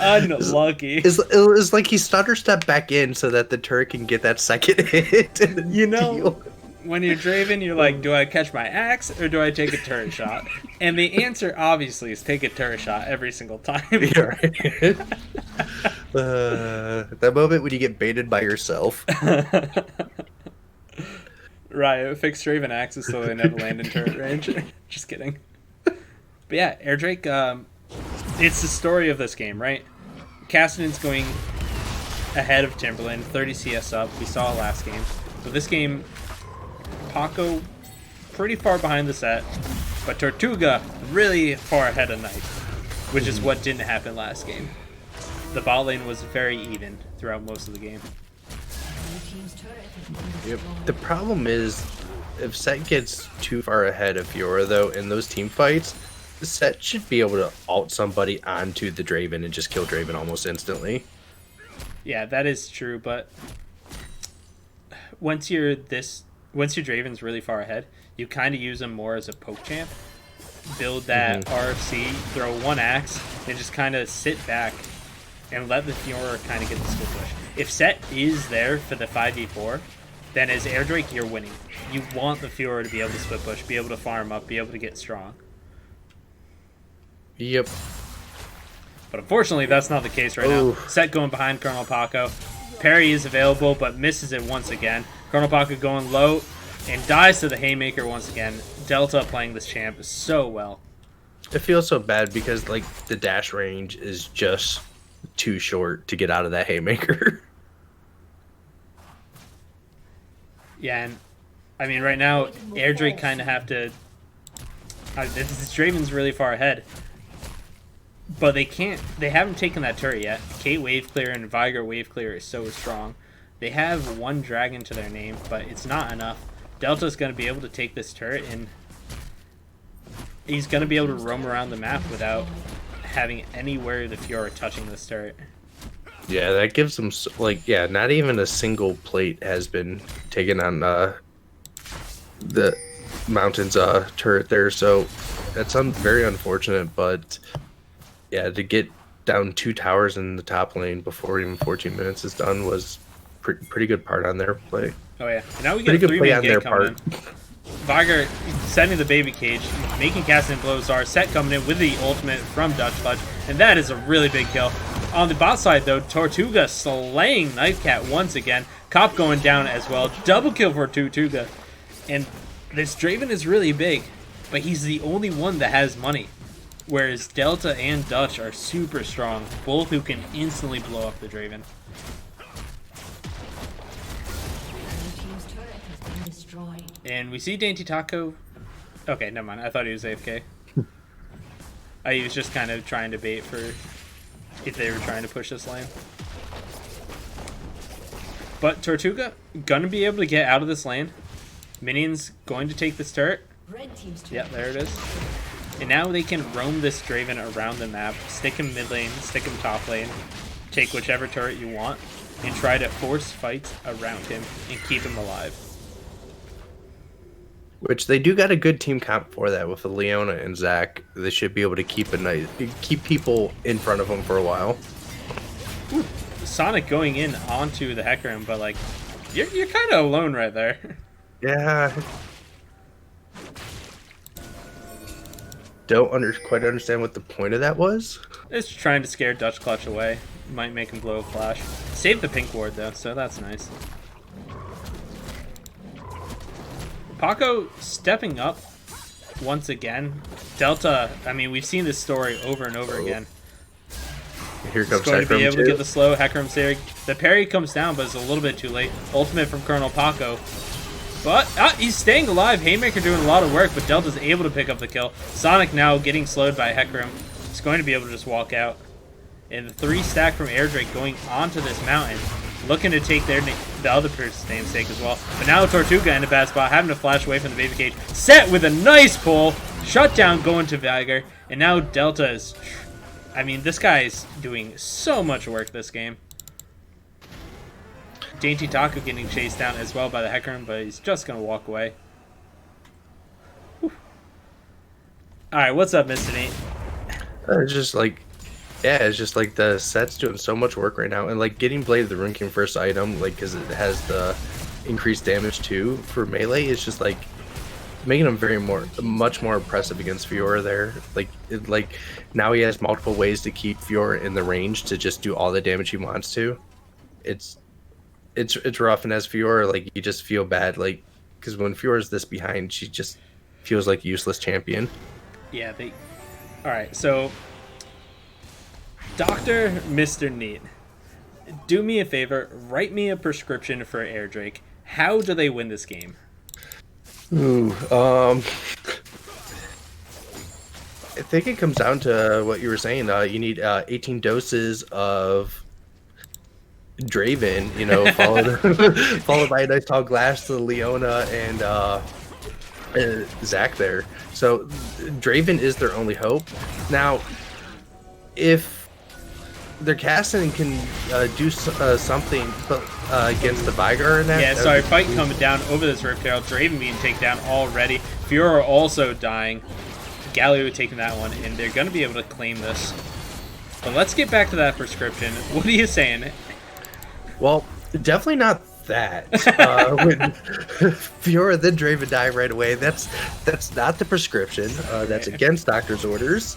Unlucky. It's like he stutter stepped back in so that the turret can get that second hit. You know, when you're Draven, you're like, do I catch my axe or do I take a turret shot? And the answer, obviously, is take a turret shot every single time. Yeah, right. That moment when you get baited by yourself. Right, fix Draven axes so they never land in turret range. Just kidding. But yeah, Airdrake, it's the story of this game, right? Kassadin's going ahead of Timberland, 30 CS up. We saw it last game. So this game, Paco pretty far behind the set, but Tortuga really far ahead of Knight, which is what didn't happen last game. The bot lane was very even throughout most of the game. Yep. The problem is, if Set gets too far ahead of Fiora, though, in those team fights, Set should be able to ult somebody onto the Draven and just kill Draven almost instantly. Yeah, that is true, but once your Draven's really far ahead, you kind of use him more as a poke champ. Build that RFC, throw one axe, and just kind of sit back and let the Fiora kind of get the split push. If Set is there for the 5v4, then as Airdrake, you're winning. You want the Fiora to be able to split push, be able to farm up, be able to get strong. Yep. But unfortunately, that's not the case right now. Set going behind Colonel Paco. Parry is available, but misses it once again. Colonel Paco going low and dies to the Haymaker once again. Delta playing this champ so well. It feels so bad because like the dash range is just too short to get out of that Haymaker. Yeah, and I mean right now, Airdrake kind of have to... this Draven's really far ahead. But they haven't taken that turret yet. Kate wave clear and Viger wave clear is so strong. They have one dragon to their name, but it's not enough. Delta's going to be able to take this turret and he's going to be able to roam around the map without having anywhere the Fiora touching this turret. Yeah, that gives them, like, yeah, not even a single plate has been taken on the Mountains turret there, so that's very unfortunate, but yeah, to get down 2 towers in the top lane before even 14 minutes is done was pretty good part on their play. Oh yeah. And now we get Pretty a good play three-man on gank their coming part. in. Viger setting the baby cage, making Cassidy blow Zar. Set coming in with the ultimate from Dutch Clutch, and that is a really big kill. On the bot side though, Tortuga slaying Knife Cat once again. Cop going down as well. Double kill for Tortuga. And this Draven is really big, but he's the only one that has money. Whereas Delta and Dutch are super strong, both who can instantly blow up the Draven. And we see Dainty Taco. Okay, never mind. I thought he was AFK. He was just kind of trying to bait for if they were trying to push this lane. But Tortuga gonna be able to get out of this lane. Minions going to take this turret. Yep, there it is. And now they can roam this Draven around the map, stick him mid lane, stick him top lane, take whichever turret you want, and try to force fights around him and keep him alive. Which they do got a good team comp for that with Leona and Zac. They should be able to keep people in front of them for a while. Ooh, Sonic going in onto the Hecarim, but like you're kind of alone right there. Yeah. Don't quite understand what the point of that was. It's trying to scare Dutch Clutch away. Might make him blow a flash. Save the pink ward though, so that's nice. Paco stepping up once again. Delta, I mean, we've seen this story over and over again. Here comes going to be able too. to get the slow. Hecarim Serig. The parry comes down, but it's a little bit too late. Ultimate from Colonel Paco. But he's staying alive. Haymaker doing a lot of work, but Delta's able to pick up the kill. Sonic now getting slowed by Hecarim. He's going to be able to just walk out. And the 3 stack from Airdrake going onto this mountain, looking to take the other person's namesake as well. But now Tortuga in a bad spot, having to flash away from the baby cage. Set with a nice pull. Shut down going to Viger. And now Delta is... I mean, this guy is doing so much work this game. Dainty Taco getting chased down as well by the Hecarim, but he's just going to walk away. Alright, what's up, Mr. Nate? It's just like... Yeah, it's just like the set's doing so much work right now, and like getting Blade of the Ruin King first item, like because it has the increased damage too for melee, it's just like making him much more impressive against Fiora there. Like now he has multiple ways to keep Fiora in the range to just do all the damage he wants to. It's rough, and as Fiora, like you just feel bad, like because when Fiora's this behind, she just feels like a useless champion. Yeah, all right, so. Dr. Mr. Neat, do me a favor, write me a prescription for Airdrake. How do they win this game? Ooh, I think it comes down to what you were saying. You need 18 doses of Draven, followed by a nice tall glass to Leona and Zac there. So Draven is their only hope. Now, if their casting can do something against the Vigar in that. Yeah, sorry, fight coming down over this Rift Herald. Draven being taken down already. Fiora also dying. Galio taking that one, and they're going to be able to claim this. But let's get back to that prescription. What are you saying? Well, definitely not that. When Fiora then Draven die right away, that's not the prescription. That's against doctor's orders.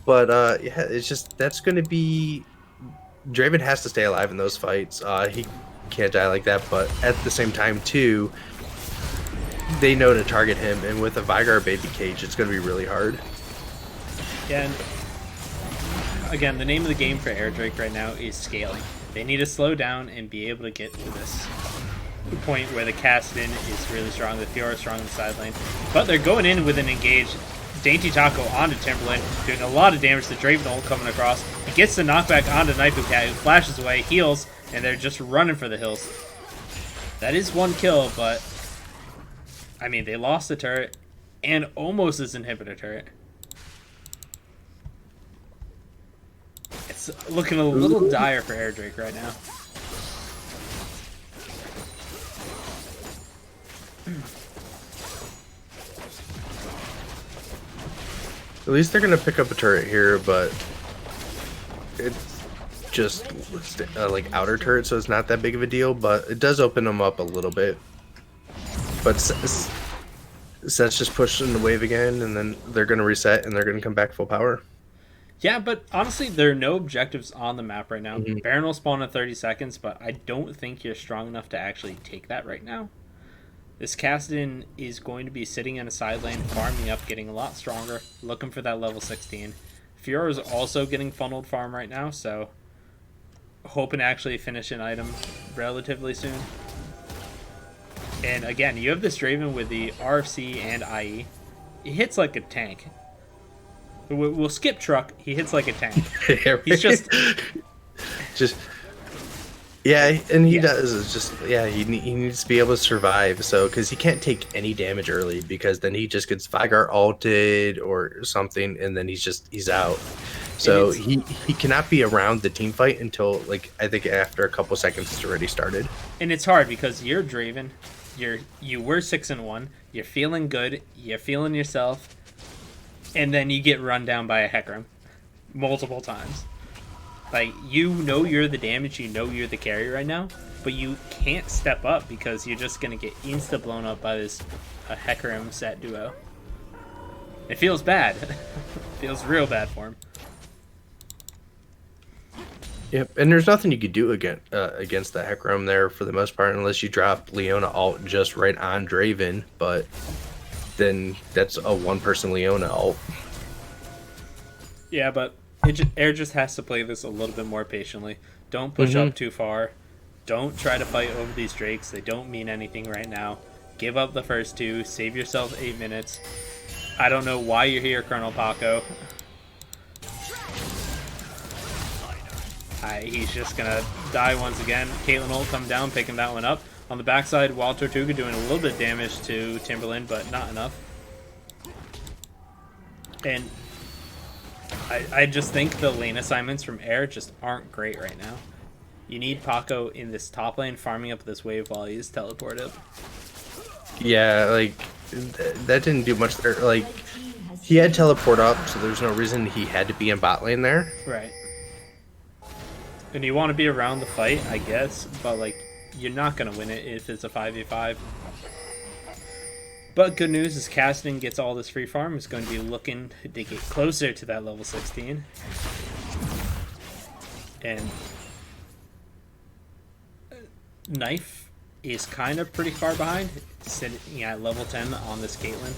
But yeah, it's just that's going to be Draven has to stay alive in those fights. He can't die like that. But at the same time, too, they know to target him, and with a Vigar baby cage, it's going to be really hard. Yeah, and again, the name of the game for Airdrake right now is scaling. They need to slow down and be able to get to this point where the Cassidin is really strong, the Fiora is strong on the side lane. But they're going in with an engage. Dainty Taco onto Timberland, doing a lot of damage to Draven ult coming across. He gets the knockback onto Knifeu Cat, who flashes away, heals, and they're just running for the hills. That is one kill, but I mean, they lost the turret and almost his inhibitor turret. It's looking a little dire for Airdrake right now. At least they're going to pick up a turret here, but just like outer turret, so it's not that big of a deal. But it does open them up a little bit. But Set's just pushing the wave again, and then they're going to reset and they're going to come back full power. Yeah, but honestly, there are no objectives on the map right now. Mm-hmm. Baron will spawn in 30 seconds, but I don't think you're strong enough to actually take that right now. This Kassadin is going to be sitting in a side lane, farming up, getting a lot stronger, looking for that level 16. Fiora is also getting funneled farm right now, so hoping to actually finish an item relatively soon. And again, you have this Draven with the RFC and IE. He hits like a tank. We'll skip truck. He hits like a tank. Yeah, right. He's just yeah, and he does. It's just he needs to be able to survive. So because he can't take any damage early, because then he just gets Vigar ulted or something, and then he's out. So he cannot be around the team fight until, like, I think after a couple seconds it's already started. And it's hard because you're Draven. You were 6-1. You're feeling good. You're feeling yourself. And then you get run down by a Hecarim multiple times. Like, you know you're the damage, you know you're the carry right now, but you can't step up because you're just going to get insta-blown up by this Hecarim Set duo. It feels bad. It feels real bad for him. Yep, and there's nothing you could do against the Hecarim there for the most part, unless you drop Leona ult just right on Draven, but then that's a one-person Leona ult. Yeah, but Air just has to play this a little bit more patiently. Don't push up too far. Don't try to fight over these Drakes. They don't mean anything right now. Give up the first two. Save yourself 8 minutes. I don't know why you're here, Colonel Paco. He's just going to die once again. Caitlyn will come down, picking that one up. On the backside, Wild Tortuga doing a little bit of damage to Timberland, but not enough. And I just think the lane assignments from Air just aren't great right now. You need Paco in this top lane farming up this wave while he's teleported. Yeah, like, that didn't do much there. Like, he had teleport up, so there's no reason he had to be in bot lane there. Right. And you want to be around the fight, I guess, but, like, you're not going to win it if it's a 5v5. But good news is Kassadin gets all this free farm. Is going to be looking to get closer to that level 16. And Knife is kind of pretty far behind, sitting at level 10 on this Caitlyn.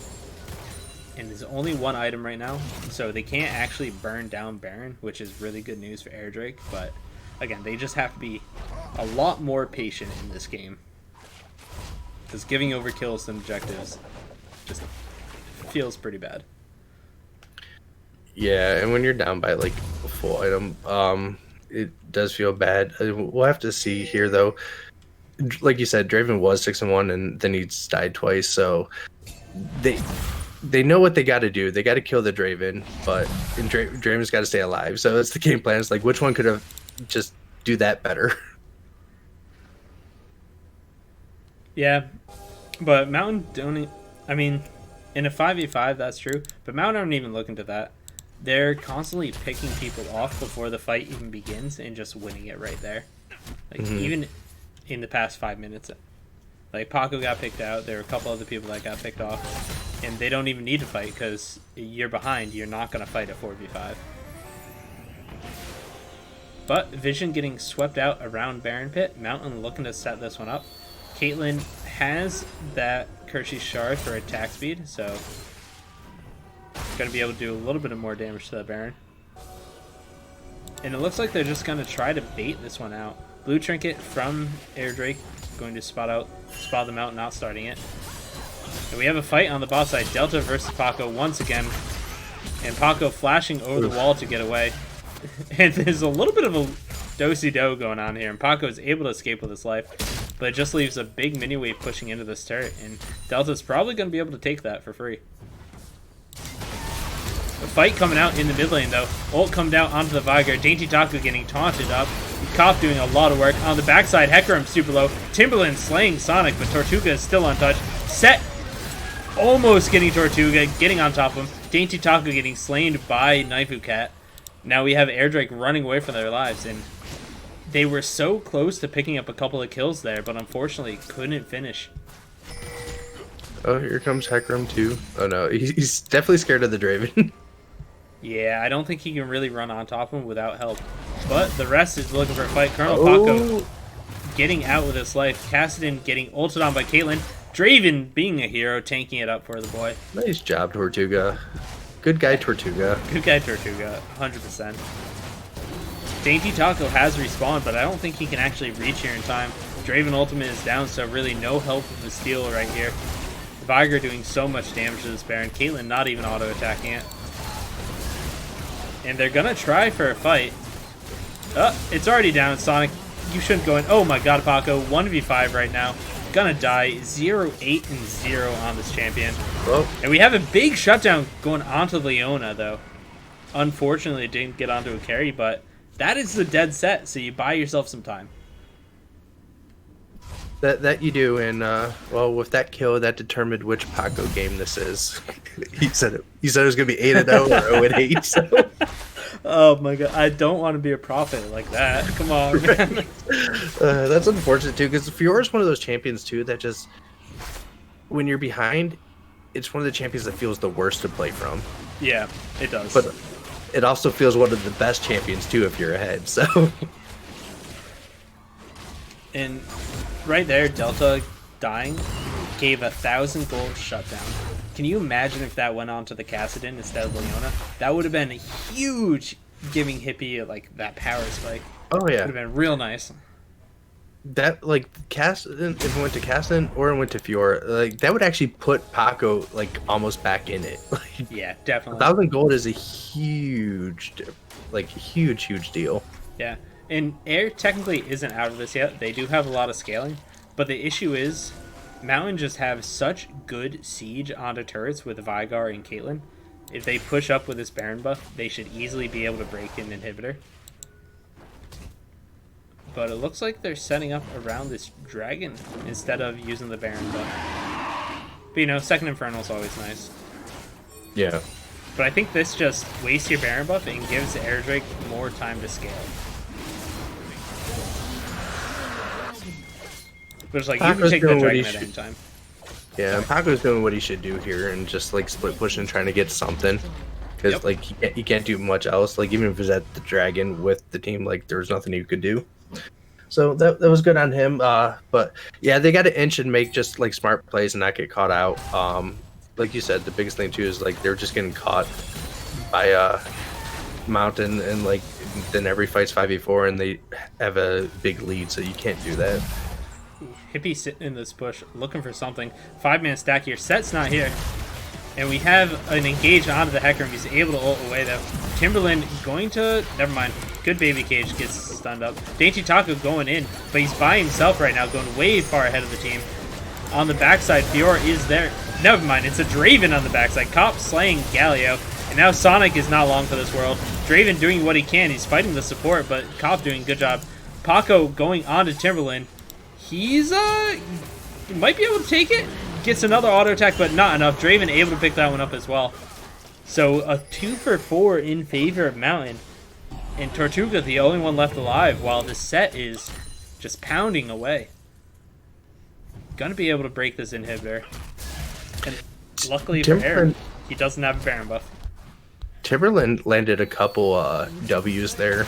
And there's only one item right now, so they can't actually burn down Baron, which is really good news for Airdrake. But again, they just have to be a lot more patient in this game, because giving over kills and objectives just feels pretty bad. Yeah, and when you're down by like a full item, it does feel bad. We'll have to see here though. Like you said, Draven was 6-1, and then he's died twice. So they know what they got to do. They got to kill the Draven, but Draven's got to stay alive. So it's the game plan. It's like, which one could have just do that better? Yeah, but Mountain don't. I mean, in a 5v5, that's true. But Mountain aren't even looking to that. They're constantly picking people off before the fight even begins and just winning it right there. Like, even in the past 5 minutes. Like, Paco got picked out. There were a couple other people that got picked off. And they don't even need to fight because you're behind. You're not going to fight a 4v5. But Vision getting swept out around Baron Pit. Mountain looking to set this one up. Caitlyn has that Kershey Shard for attack speed, so going to be able to do a little bit of more damage to the Baron. And it looks like they're just going to try to bait this one out. Blue Trinket from Airdrake going to spot them out, not starting it. And we have a fight on the bot side. Delta versus Paco once again. And Paco flashing over the wall to get away. And there's a little bit of a do-si-do going on here. And Paco is able to escape with his life. But it just leaves a big mini-wave pushing into this turret. And Delta's probably going to be able to take that for free. A fight coming out in the mid lane though. Ult come down onto the Vigar. Dainty Taco getting taunted up. Koth doing a lot of work. On the backside, Hecarim super low. Timberland slaying Sonic, but Tortuga is still untouched. Set almost getting Tortuga, getting on top of him. Dainty Taco getting slain by Knifeu Cat. Now we have Airdrake running away from their lives, and they were so close to picking up a couple of kills there, but unfortunately couldn't finish. Oh, here comes Hecarim too. Oh no, he's definitely scared of the Draven. Yeah, I don't think he can really run on top of him without help. But the rest is looking for a fight. Colonel Paco getting out with his life. Kassadin getting ulted on by Caitlyn. Draven being a hero, tanking it up for the boy. Nice job, Tortuga. Good guy, Tortuga. Good guy, Tortuga. 100%. Dainty Taco has respawned, but I don't think he can actually reach here in time. Draven ultimate is down, so really no help with the steal right here. Veigar doing so much damage to this Baron. Caitlyn not even auto-attacking it. And they're gonna try for a fight. It's already down. Sonic, you shouldn't go in. Oh my god, Paco. 1v5 right now. Gonna die. 0-8 and 0 on this champion. Well, and we have a big shutdown going onto Leona, though. Unfortunately, it didn't get onto a carry, but that is the dead set, so you buy yourself some time. That you do, and well, with that kill, that determined which Paco game this is. He said it was gonna be 8-0 or 0-8. So. Oh my god, I don't want to be a prophet like that. Come on, man. Right. That's unfortunate too, because Fiora is one of those champions too that just, when you're behind, it's one of the champions that feels the worst to play from. Yeah, it does. But it also feels one of the best champions too if you're ahead. So. And right there, Delta dying gave 1,000 gold shutdown. Can you imagine if that went on to the Kassadin instead of Leona? That would have been huge, giving Hippie like that power spike. Oh yeah, would have been real nice. That like Kassadin, if it went to Kassadin or it went to Fiora, like that would actually put Paco like almost back in it. Like, yeah, definitely. 1,000 gold is a huge, like huge deal. Yeah, and Air technically isn't out of this yet. They do have a lot of scaling, but the issue is Mountain just have such good siege onto turrets with Veigar and Caitlyn. If they push up with this Baron buff, they should easily be able to break an inhibitor. But it looks like they're setting up around this dragon instead of using the Baron buff. But you know, second Infernal is always nice. Yeah. But I think this just wastes your Baron buff and gives Airdrake more time to scale. But it's like, you can take the dragon at any time. Yeah, and Paco's doing what he should do here and just like split pushing, trying to get something. Because like he can't do much else. Like even if he's at the dragon with the team, like there's nothing he could do. So that was good on him. But yeah, they got to inch and make just like smart plays and not get caught out. Like you said, the biggest thing too is like they're just getting caught by Mountain, and like then every fight's 5v4 and they have a big lead, so you can't do that. Hippie sitting in this bush looking for something. 5-man stack here. Set's not here. And we have an engage onto the Hecarim. He's able to ult away though. Timberland going to... Never mind. Good baby cage gets stunned up. Dainty Taco going in, but he's by himself right now, going way far ahead of the team. On the backside, Fiora is there. Never mind. It's a Draven on the backside. Cop slaying Galio. And now Sonic is not long for this world. Draven doing what he can. He's fighting the support, but Cop doing a good job. Paco going on to Timberland. He's, he might be able to take it. Gets another auto attack, but not enough. Draven able to pick that one up as well. So a 2-for-4 in favor of Mountain. And Tortuga the only one left alive while the set is just pounding away. Gonna be able to break this inhibitor. And luckily for Aaron, he doesn't have a Baron buff. Timberland landed a couple W's there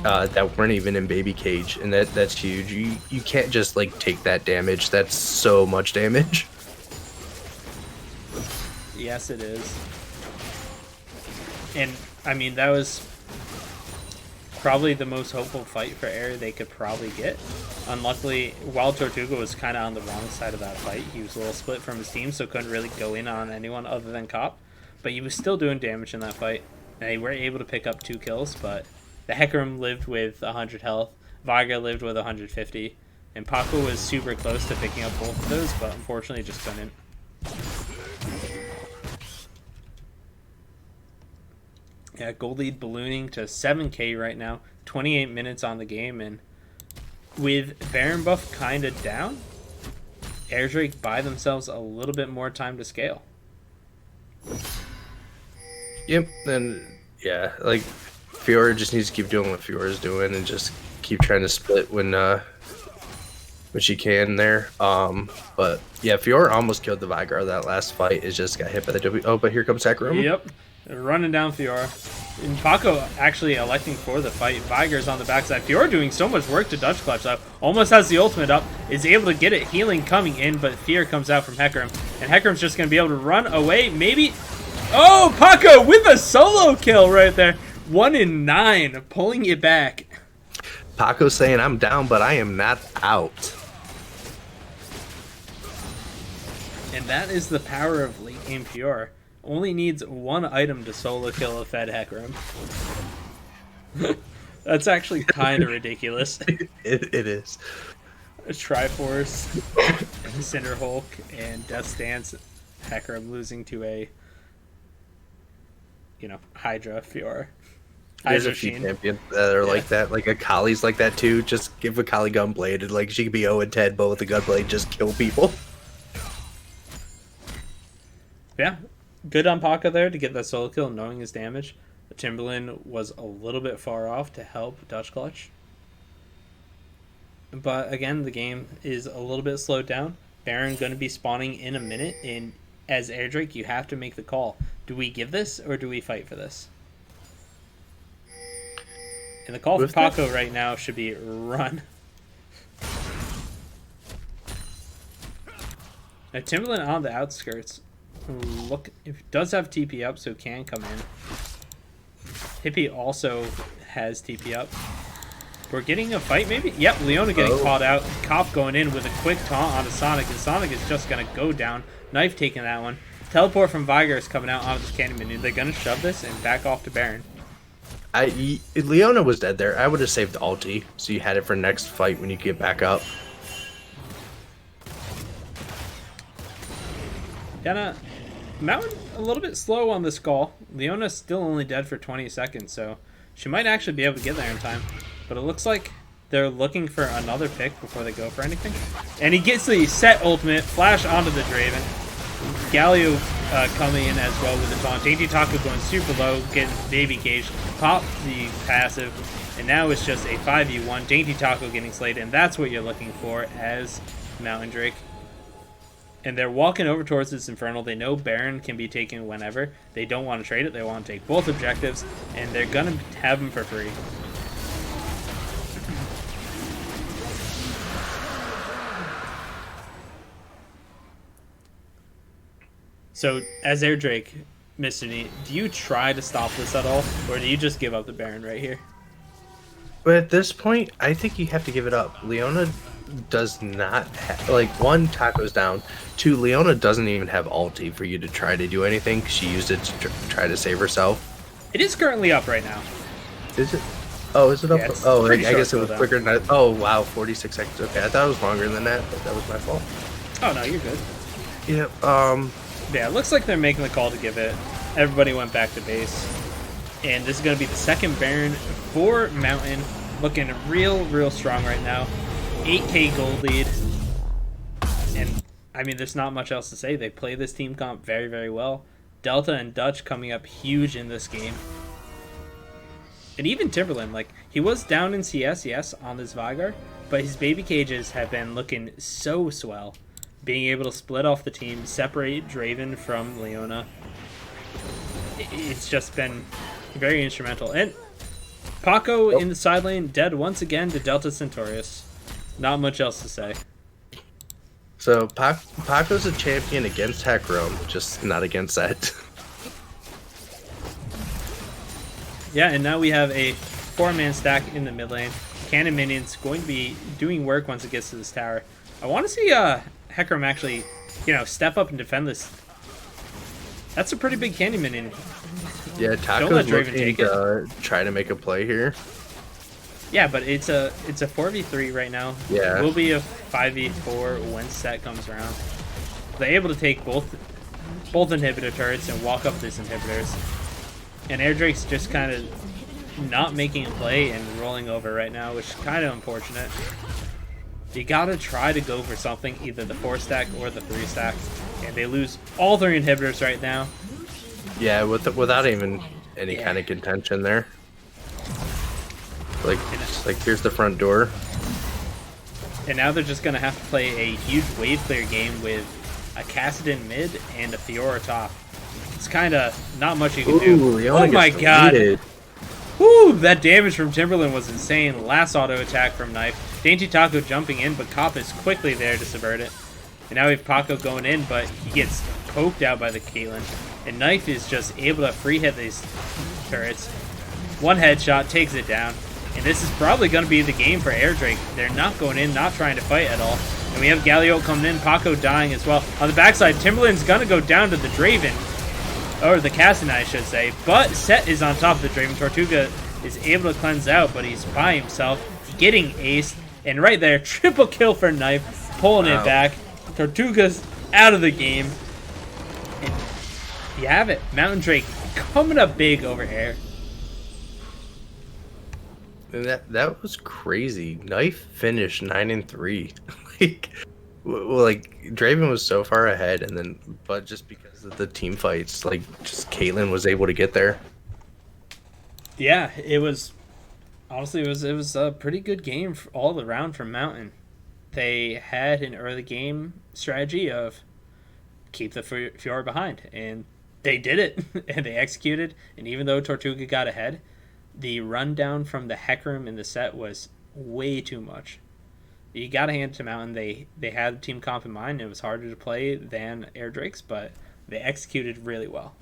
that weren't even in baby cage, and that's huge. You can't just like take that damage. That's so much damage. Yes, it is. And I mean, that was probably the most hopeful fight for Air they could probably get. Unluckily, while Tortuga was kind of on the wrong side of that fight, he was a little split from his team, so couldn't really go in on anyone other than Cop. But he was still doing damage in that fight. They were able to pick up 2 kills, but the Hecarim lived with 100 health, Veigar lived with 150, and Paco was super close to picking up both of those, but unfortunately just couldn't. Yeah, gold lead ballooning to 7k right now, 28 minutes on the game, and with Baron buff kind of down, Airdrake buy themselves a little bit more time to scale. Yep, and yeah, like Fiora just needs to keep doing what Fiora's doing and just keep trying to split when she can there. But yeah, Fiora almost killed the Vigar that last fight. It just got hit by the W. Oh, but here comes Hecarim. Yep. Running down Fiora. And Paco actually electing for the fight. Vigar's on the backside. Fiora doing so much work to Dutch Clutch though. Almost has the ultimate up. Is able to get it. Healing coming in, but fear comes out from Hecarim. And Hecarim's just going to be able to run away. Maybe. Oh, Paco with a solo kill right there. 1 in 9. Pulling it back. Paco saying, I'm down, but I am not out. And that is the power of late game Fiora. Only needs 1 item to solo kill a fed Hecarim. That's actually kind of ridiculous. It is. Triforce, Cinderhulk, and Death Stance. Hecarim losing to a, Hydra Fiora. There's a few champions that are like that. Like Akali's like that too. Just give Akali Gunblade, and like she could be 0 and 10, but with the Gunblade, just kill people. Yeah, good on Paco there to get that solo kill, knowing his damage. Timberland was a little bit far off to help Dutch Clutch. But again, the game is a little bit slowed down. Baron going to be spawning in a minute, and as Air Drake, you have to make the call. Do we give this, or do we fight for this? And the call for Paco right now should be run. Now, Timberland on the outskirts. Look, it does have TP up, so can come in. Hippie also has TP up. We're getting a fight, maybe? Yep, Leona getting caught out. Cop going in with a quick taunt onto Sonic, and Sonic is just going to go down. Knife taking that one. Teleport from Vigar is coming out onto this candy menu. They're going to shove this and back off to Baron. Leona was dead there. I would have saved ulti, so you had it for next fight when you get back up. Yana, Mountain a little bit slow on this call. Leona's still only dead for 20 seconds, so she might actually be able to get there in time. But it looks like they're looking for another pick before they go for anything. And he gets the set ultimate, flash onto the Draven. Galio coming in as well with the taunt. Dainty Taco going super low, getting baby cage, pop the passive, and now it's just a 5v1. Dainty Taco getting slayed, and that's what you're looking for as Mountain Drake. And they're walking over towards this Infernal. They know Baron can be taken whenever. They don't want to trade it. They want to take both objectives, and they're going to have them for free. So, as Air Drake, Mr. Neat, do you try to stop this at all, or do you just give up the Baron right here? But at this point, I think you have to give it up. Leona does not have, like, 1, Taco's down. 2, Leona doesn't even have ulti for you to try to do anything. She used it to try to save herself. It is currently up right now. Is it? Oh, is it up? Yeah, Oh, I guess it was quicker than that. Oh, wow, 46 seconds. Okay, I thought it was longer than that, but that was my fault. Oh, no, you're good. Yep, Yeah, it looks like they're making the call to give it. Everybody went back to base. And this is going to be the second Baron for Mountain. Looking real strong right now. 8k gold lead. And, I mean, there's not much else to say. They play this team comp very well. Delta and Dutch coming up huge in this game. And even Timberland, like, he was down in CS, yes, on this Vigar. But his baby cages have been looking so swell. Being able to split off the team, separate Draven from Leona. It's just been very instrumental. And Paco in the side lane, dead once again to Delta Centaurus. Not much else to say. So Paco's a champion against Hecarim, just not against that. Yeah, and now we have a 4-man stack in the mid lane. Cannon minions going to be doing work once it gets to this tower. I want to see Hecarim actually, step up and defend this. That's a pretty big candy minion. Yeah, Taco's looking to try to make a play here. Yeah, but it's a 4v3 right now. Yeah. It will be a 5v4 when set comes around. They're able to take both inhibitor turrets and walk up these inhibitors. And Air Drake's just kind of not making a play and rolling over right now, which is kind of unfortunate. You gotta try to go for something, either the 4-stack or the 3-stack. And they lose all 3 inhibitors right now. Yeah, without even any kind of contention there. Like, just like here's the front door. And now they're just going to have to play a huge wave clear game with a Kassadin mid and a Fiora top. It's kind of not much you can do. Oh my god. Woo, that damage from Timberland was insane. Last auto attack from Knife. Dainty Taco jumping in, but Cop is quickly there to subvert it. And now we have Paco going in, but he gets poked out by the Caitlyn. And Knife is just able to free hit these turrets. One headshot takes it down. And this is probably going to be the game for Airdrake. They're not going in, not trying to fight at all. And we have Galio coming in, Paco dying as well. On the backside, Timberland's going to go down to the Draven. Or the Kassadin, I should say. But Set is on top of the Draven. Tortuga is able to cleanse out, but he's by himself, getting aced. And right there, triple kill for Knife, pulling it back. Tortuga's out of the game. And you have it. Mountain Drake coming up big over Air. And that was crazy. Knife finished 9-3. like Draven was so far ahead, and then but just because of the team fights, like just Caitlyn was able to get there. Yeah, it was honestly it was a pretty good game all around from Mountain. They had an early game strategy of keep the Fiora behind, and they did it, and they executed. And even though Tortuga got ahead, the rundown from the Hecarim in the set was way too much. You got to hand it to Mountain. They had the team comp in mind. It was harder to play than Airdrake's, but they executed really well.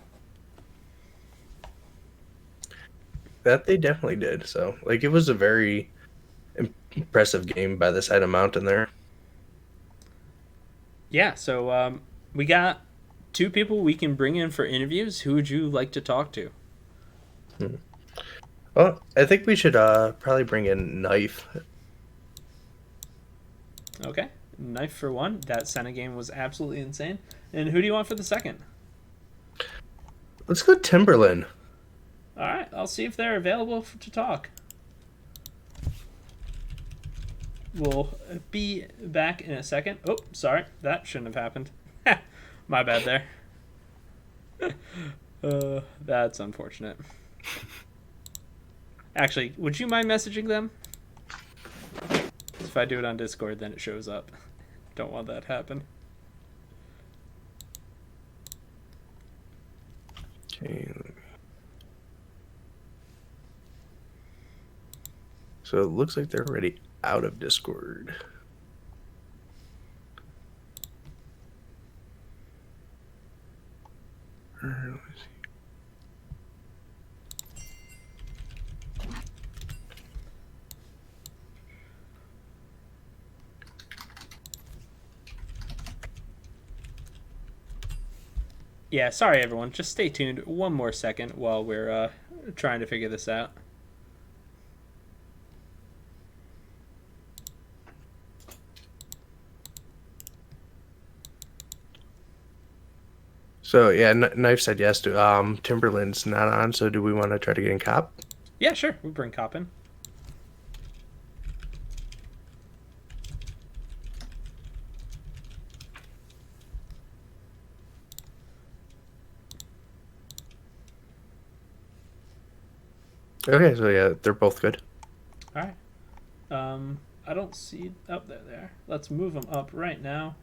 That they definitely did. So, like, it was a very impressive game by the side of Mountain there. Yeah, so we got 2 people we can bring in for interviews. Who would you like to talk to? Well, I think we should probably bring in Knife. Okay, Knife for one. That Senna game was absolutely insane. And who do you want for the second? Let's go Timberland. All right, I'll see if they're available to talk. We'll be back in a second. Oh, sorry, that shouldn't have happened. My bad there. That's unfortunate. Actually, would you mind messaging them? If I do it on Discord, then it shows up. Don't want that to happen. Okay. So it looks like they're already out of Discord. Let me see. Yeah, sorry everyone. Just stay tuned one more second while we're trying to figure this out. So yeah, Knife said yes to Timberland's not on. So do we want to try to get in Cop? Yeah, sure. We'll bring Cop in. Okay, so yeah, they're both good. All right. I don't see... Oh, there. Let's move them up right now.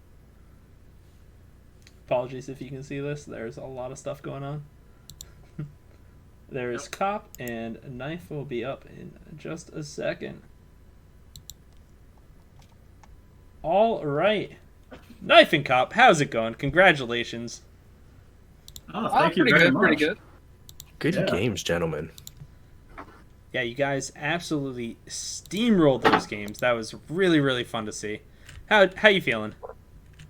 Apologies if you can see this. There's a lot of stuff going on. There's Cop, and Knife will be up in just a second. All right. Knife and Cop, how's it going? Congratulations. Oh, thank you very much. Pretty good. Good games, gentlemen. Yeah, you guys absolutely steamrolled those games. That was really, really fun to see. How you feeling?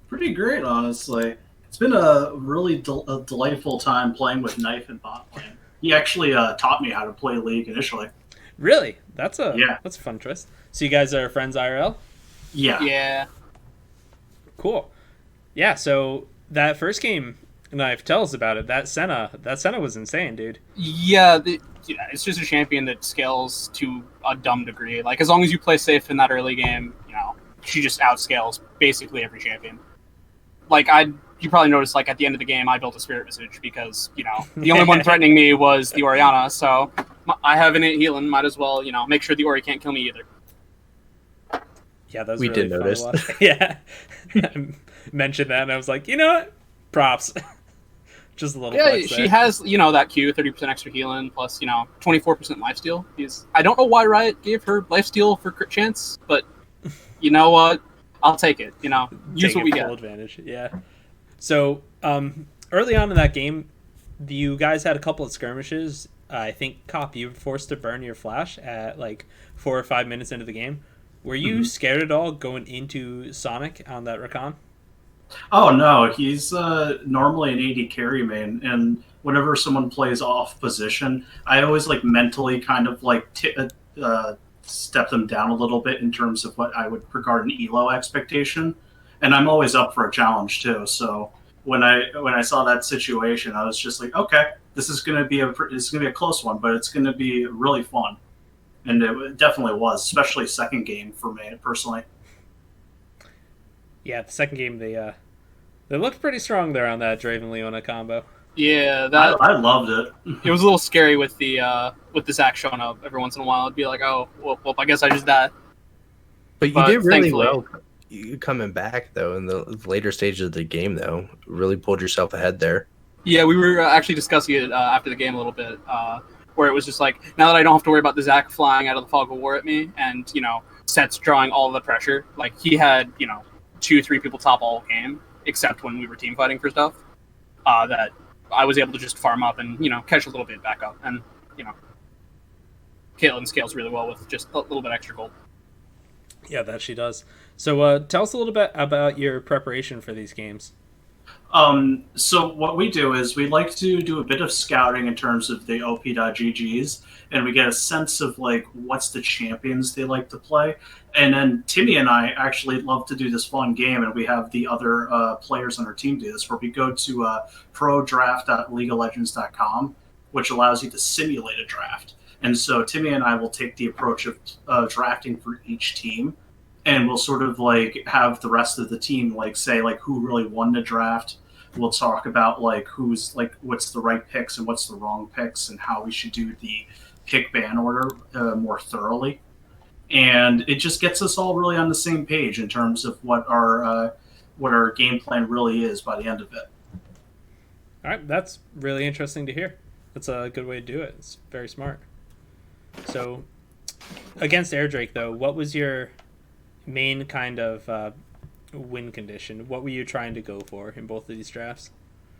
Pretty great, honestly. It's been a really delightful time playing with Knife and bot lane. He actually taught me how to play League initially. Really? That's a fun twist. So you guys are friends IRL? Yeah. Yeah. Cool. Yeah, so that first game, Knife, tell us about it. That Senna was insane, dude. Yeah, it's just a champion that scales to a dumb degree. Like, as long as you play safe in that early game, she just outscales basically every champion. Like, you probably noticed, like, at the end of the game, I built a Spirit Visage because, the only one threatening me was the Orianna, so I have innate healing. Might as well, make sure the Ori can't kill me either. Yeah, that was We really did fun to notice. watch. Yeah. I mentioned that and I was like, you know what? Props. Just a little Yeah, flex she there. has, that Q, 30% extra healing, plus, 24% lifesteal. I don't know why Riot gave her lifesteal for crit chance, but you know what? I'll take it. Use Take what we full get. advantage. Yeah. So early on in that game, you guys had a couple of skirmishes. I think Cop, you were forced to burn your flash at like 4 or 5 minutes into the game. Were you scared at all going into Sonic on that Rakan? Oh no, he's normally an AD carry main, and whenever someone plays off position, I always like mentally kind of like step them down a little bit in terms of what I would regard an elo expectation, and I'm always up for a challenge too. So when I saw that situation, I was just like, okay, this is gonna be a close one, but it's gonna be really fun, and it definitely was, especially second game for me personally. Yeah, the second game they looked pretty strong there on that Draven Leona combo. Yeah, I loved it. it was a little scary with the Zac showing up every once in a while. It'd be like, oh, well, I guess I just died. But you But did really thankfully- well coming back, though, in the later stages of the game, though. Really pulled yourself ahead there. Yeah, we were actually discussing it after the game a little bit, where it was just like, now that I don't have to worry about the Zac flying out of the fog of war at me, and Set's drawing all of the pressure. Like he had 2-3 people top all game, except when we were team fighting for stuff. That I was able to just farm up and catch a little bit back up, and Caitlyn scales really well with just a little bit extra gold. Yeah, that she does. So tell us a little bit about your preparation for these games. So what we do is we like to do a bit of scouting in terms of the op.ggs, and we get a sense of like what's the champions they like to play. And then Timmy and I actually love to do this fun game, and we have the other players on our team do this, where we go to prodraft.leagueoflegends.com, which allows you to simulate a draft. And so Timmy and I will take the approach of drafting for each team, and we'll sort of like have the rest of the team like say like who really won the draft. We'll talk about like who's like what's the right picks and what's the wrong picks, and how we should do the pick ban order more thoroughly. And it just gets us all really on the same page in terms of what our game plan really is by the end of it. All right, that's really interesting to hear. That's a good way to do it. It's very smart. So, against Airdrake, though, what was your main kind of win condition? What were you trying to go for in both of these drafts?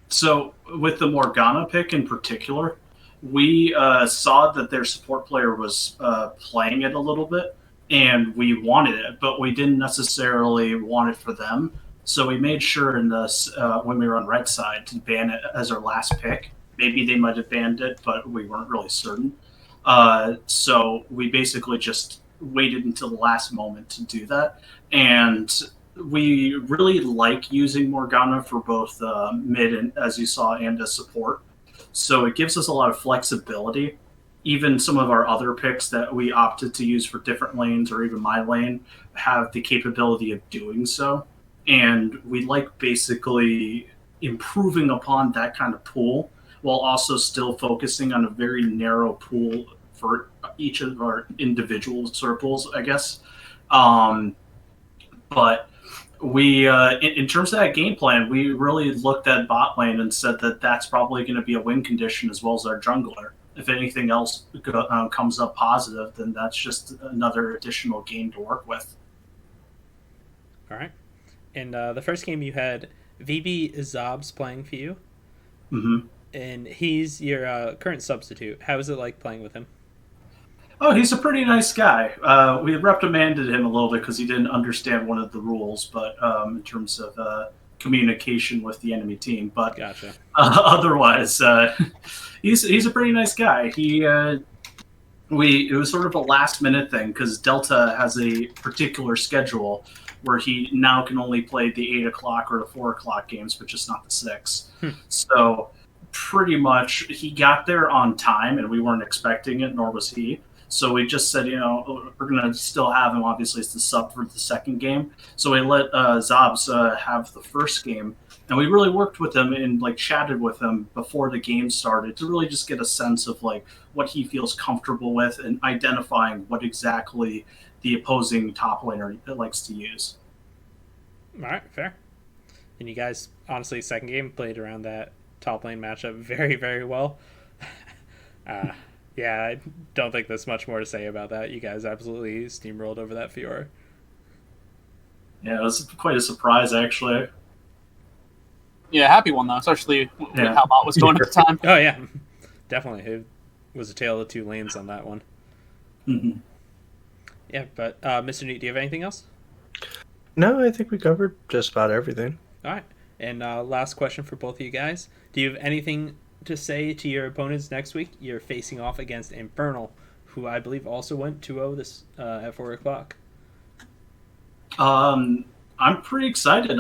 So, with the Morgana pick in particular, we saw that their support player was playing it a little bit, and we wanted it, but we didn't necessarily want it for them. So we made sure in this when we were on red side to ban it as our last pick. Maybe they might have banned it, but we weren't really certain. So we basically just waited until the last moment to do that. And we really like using Morgana for both mid and, as you saw, and as support. So it gives us a lot of flexibility. Even some of our other picks that we opted to use for different lanes, or even my lane, have the capability of doing so. And we like basically improving upon that kind of pool while also still focusing on a very narrow pool for each of our individual circles, I guess. But we, in terms of that game plan, we really looked at bot lane and said that that's probably going to be a win condition as well as our jungler. If anything else comes up positive, then that's just another additional game to work with. All right. And the first game you had VB Zobs playing for you. Mm-hmm. And he's your current substitute. How is it like playing with him? Oh, he's a pretty nice guy. We reprimanded him a little bit because he didn't understand one of the rules, but in terms of communication with the enemy team. But Gotcha. Otherwise, he's a pretty nice guy. It was sort of a last minute thing because Delta has a particular schedule where he now can only play the 8 o'clock or the 4 o'clock games, but just not the 6. So pretty much he got there on time, and we weren't expecting it, nor was he. So we just said, we're going to still have him, obviously, as the sub for the second game. So we let Zobs have the first game, And we really worked with him and like chatted with him before the game started to really just get a sense of like what he feels comfortable with and identifying what exactly the opposing top laner likes to use. All right, fair. And you guys, honestly, second game played around that top lane matchup very, very well. uh, yeah, I don't think there's much more to say about that. You guys absolutely steamrolled over that Fiora. Yeah, it was quite a surprise actually. Yeah, happy one though, especially with Yeah. how Bot was going at the time. Oh yeah, definitely. It was a tale of two lanes on that one. Mm-hmm. Yeah, but Mr. Neat, do you have anything else? No, I think we covered just about everything. All right. And last question for both of you guys. Do you have anything to say to your opponents next week? You're facing off against Infernal, who I believe also went 2-0 this at 4 o'clock. I'm pretty excited.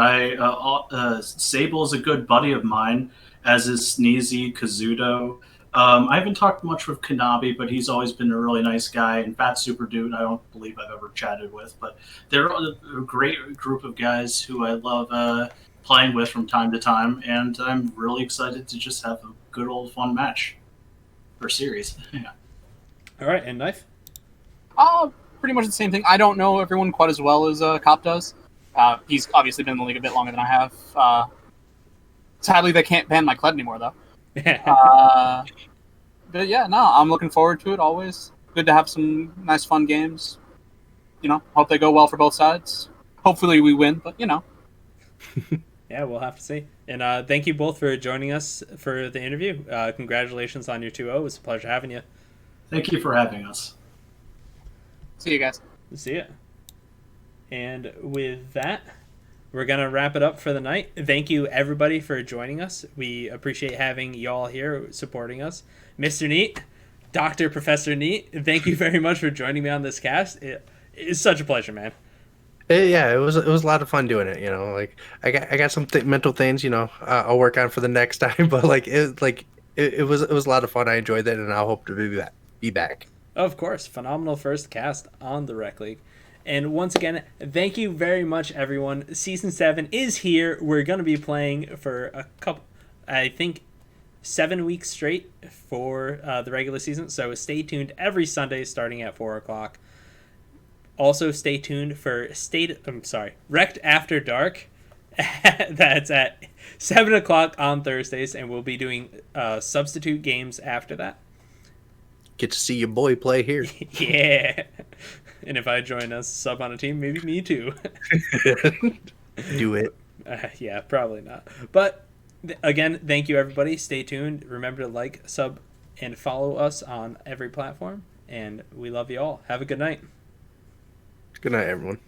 Sable is a good buddy of mine, as is Sneezy, Kazuto. I haven't talked much with Kanabi, but he's always been a really nice guy. And Fat Super Dude, I don't believe I've ever chatted with, but they're a great group of guys who I love playing with from time to time. And I'm really excited to just have a good old fun match or series. Yeah. All right, and Knife? Pretty much the same thing. I don't know everyone quite as well as Cop does. He's obviously been in the league a bit longer than I have. Sadly, they can't ban my Kled anymore, though. But yeah, no, I'm looking forward to it always. Good to have some nice, fun games. You know, hope they go well for both sides. Hopefully we win, but you know. Yeah, we'll have to see. And thank you both for joining us for the interview. Congratulations on your 2-0. It was a pleasure having you. Thank you for having us. See you guys. See ya. And with that, we're going to wrap it up for the night. Thank you, everybody, for joining us. We appreciate having y'all here supporting us. Mr. Neat, Dr. Professor Neat, thank you very much for joining me on this cast. It's such a pleasure, man. Yeah, it was a lot of fun doing it. You know, like I got some mental things. You know, I'll work on for the next time. But it was a lot of fun. I enjoyed it, and I hope to be back. Of course, phenomenal first cast on the Rec League. And once again, thank you very much, everyone. Season 7 is here. We're going to be playing for a couple, I think, 7 weeks straight for the regular season. So stay tuned every Sunday starting at 4 o'clock. Also, stay tuned for Wrecked After Dark. That's at 7 o'clock on Thursdays, and we'll be doing substitute games after that. Get to see your boy play here. Yeah. And if I join us sub on a team, maybe me too. Do it. Yeah, probably not. But again, thank you, everybody. Stay tuned. Remember to like, sub, and follow us on every platform. And we love you all. Have a good night. Good night, everyone.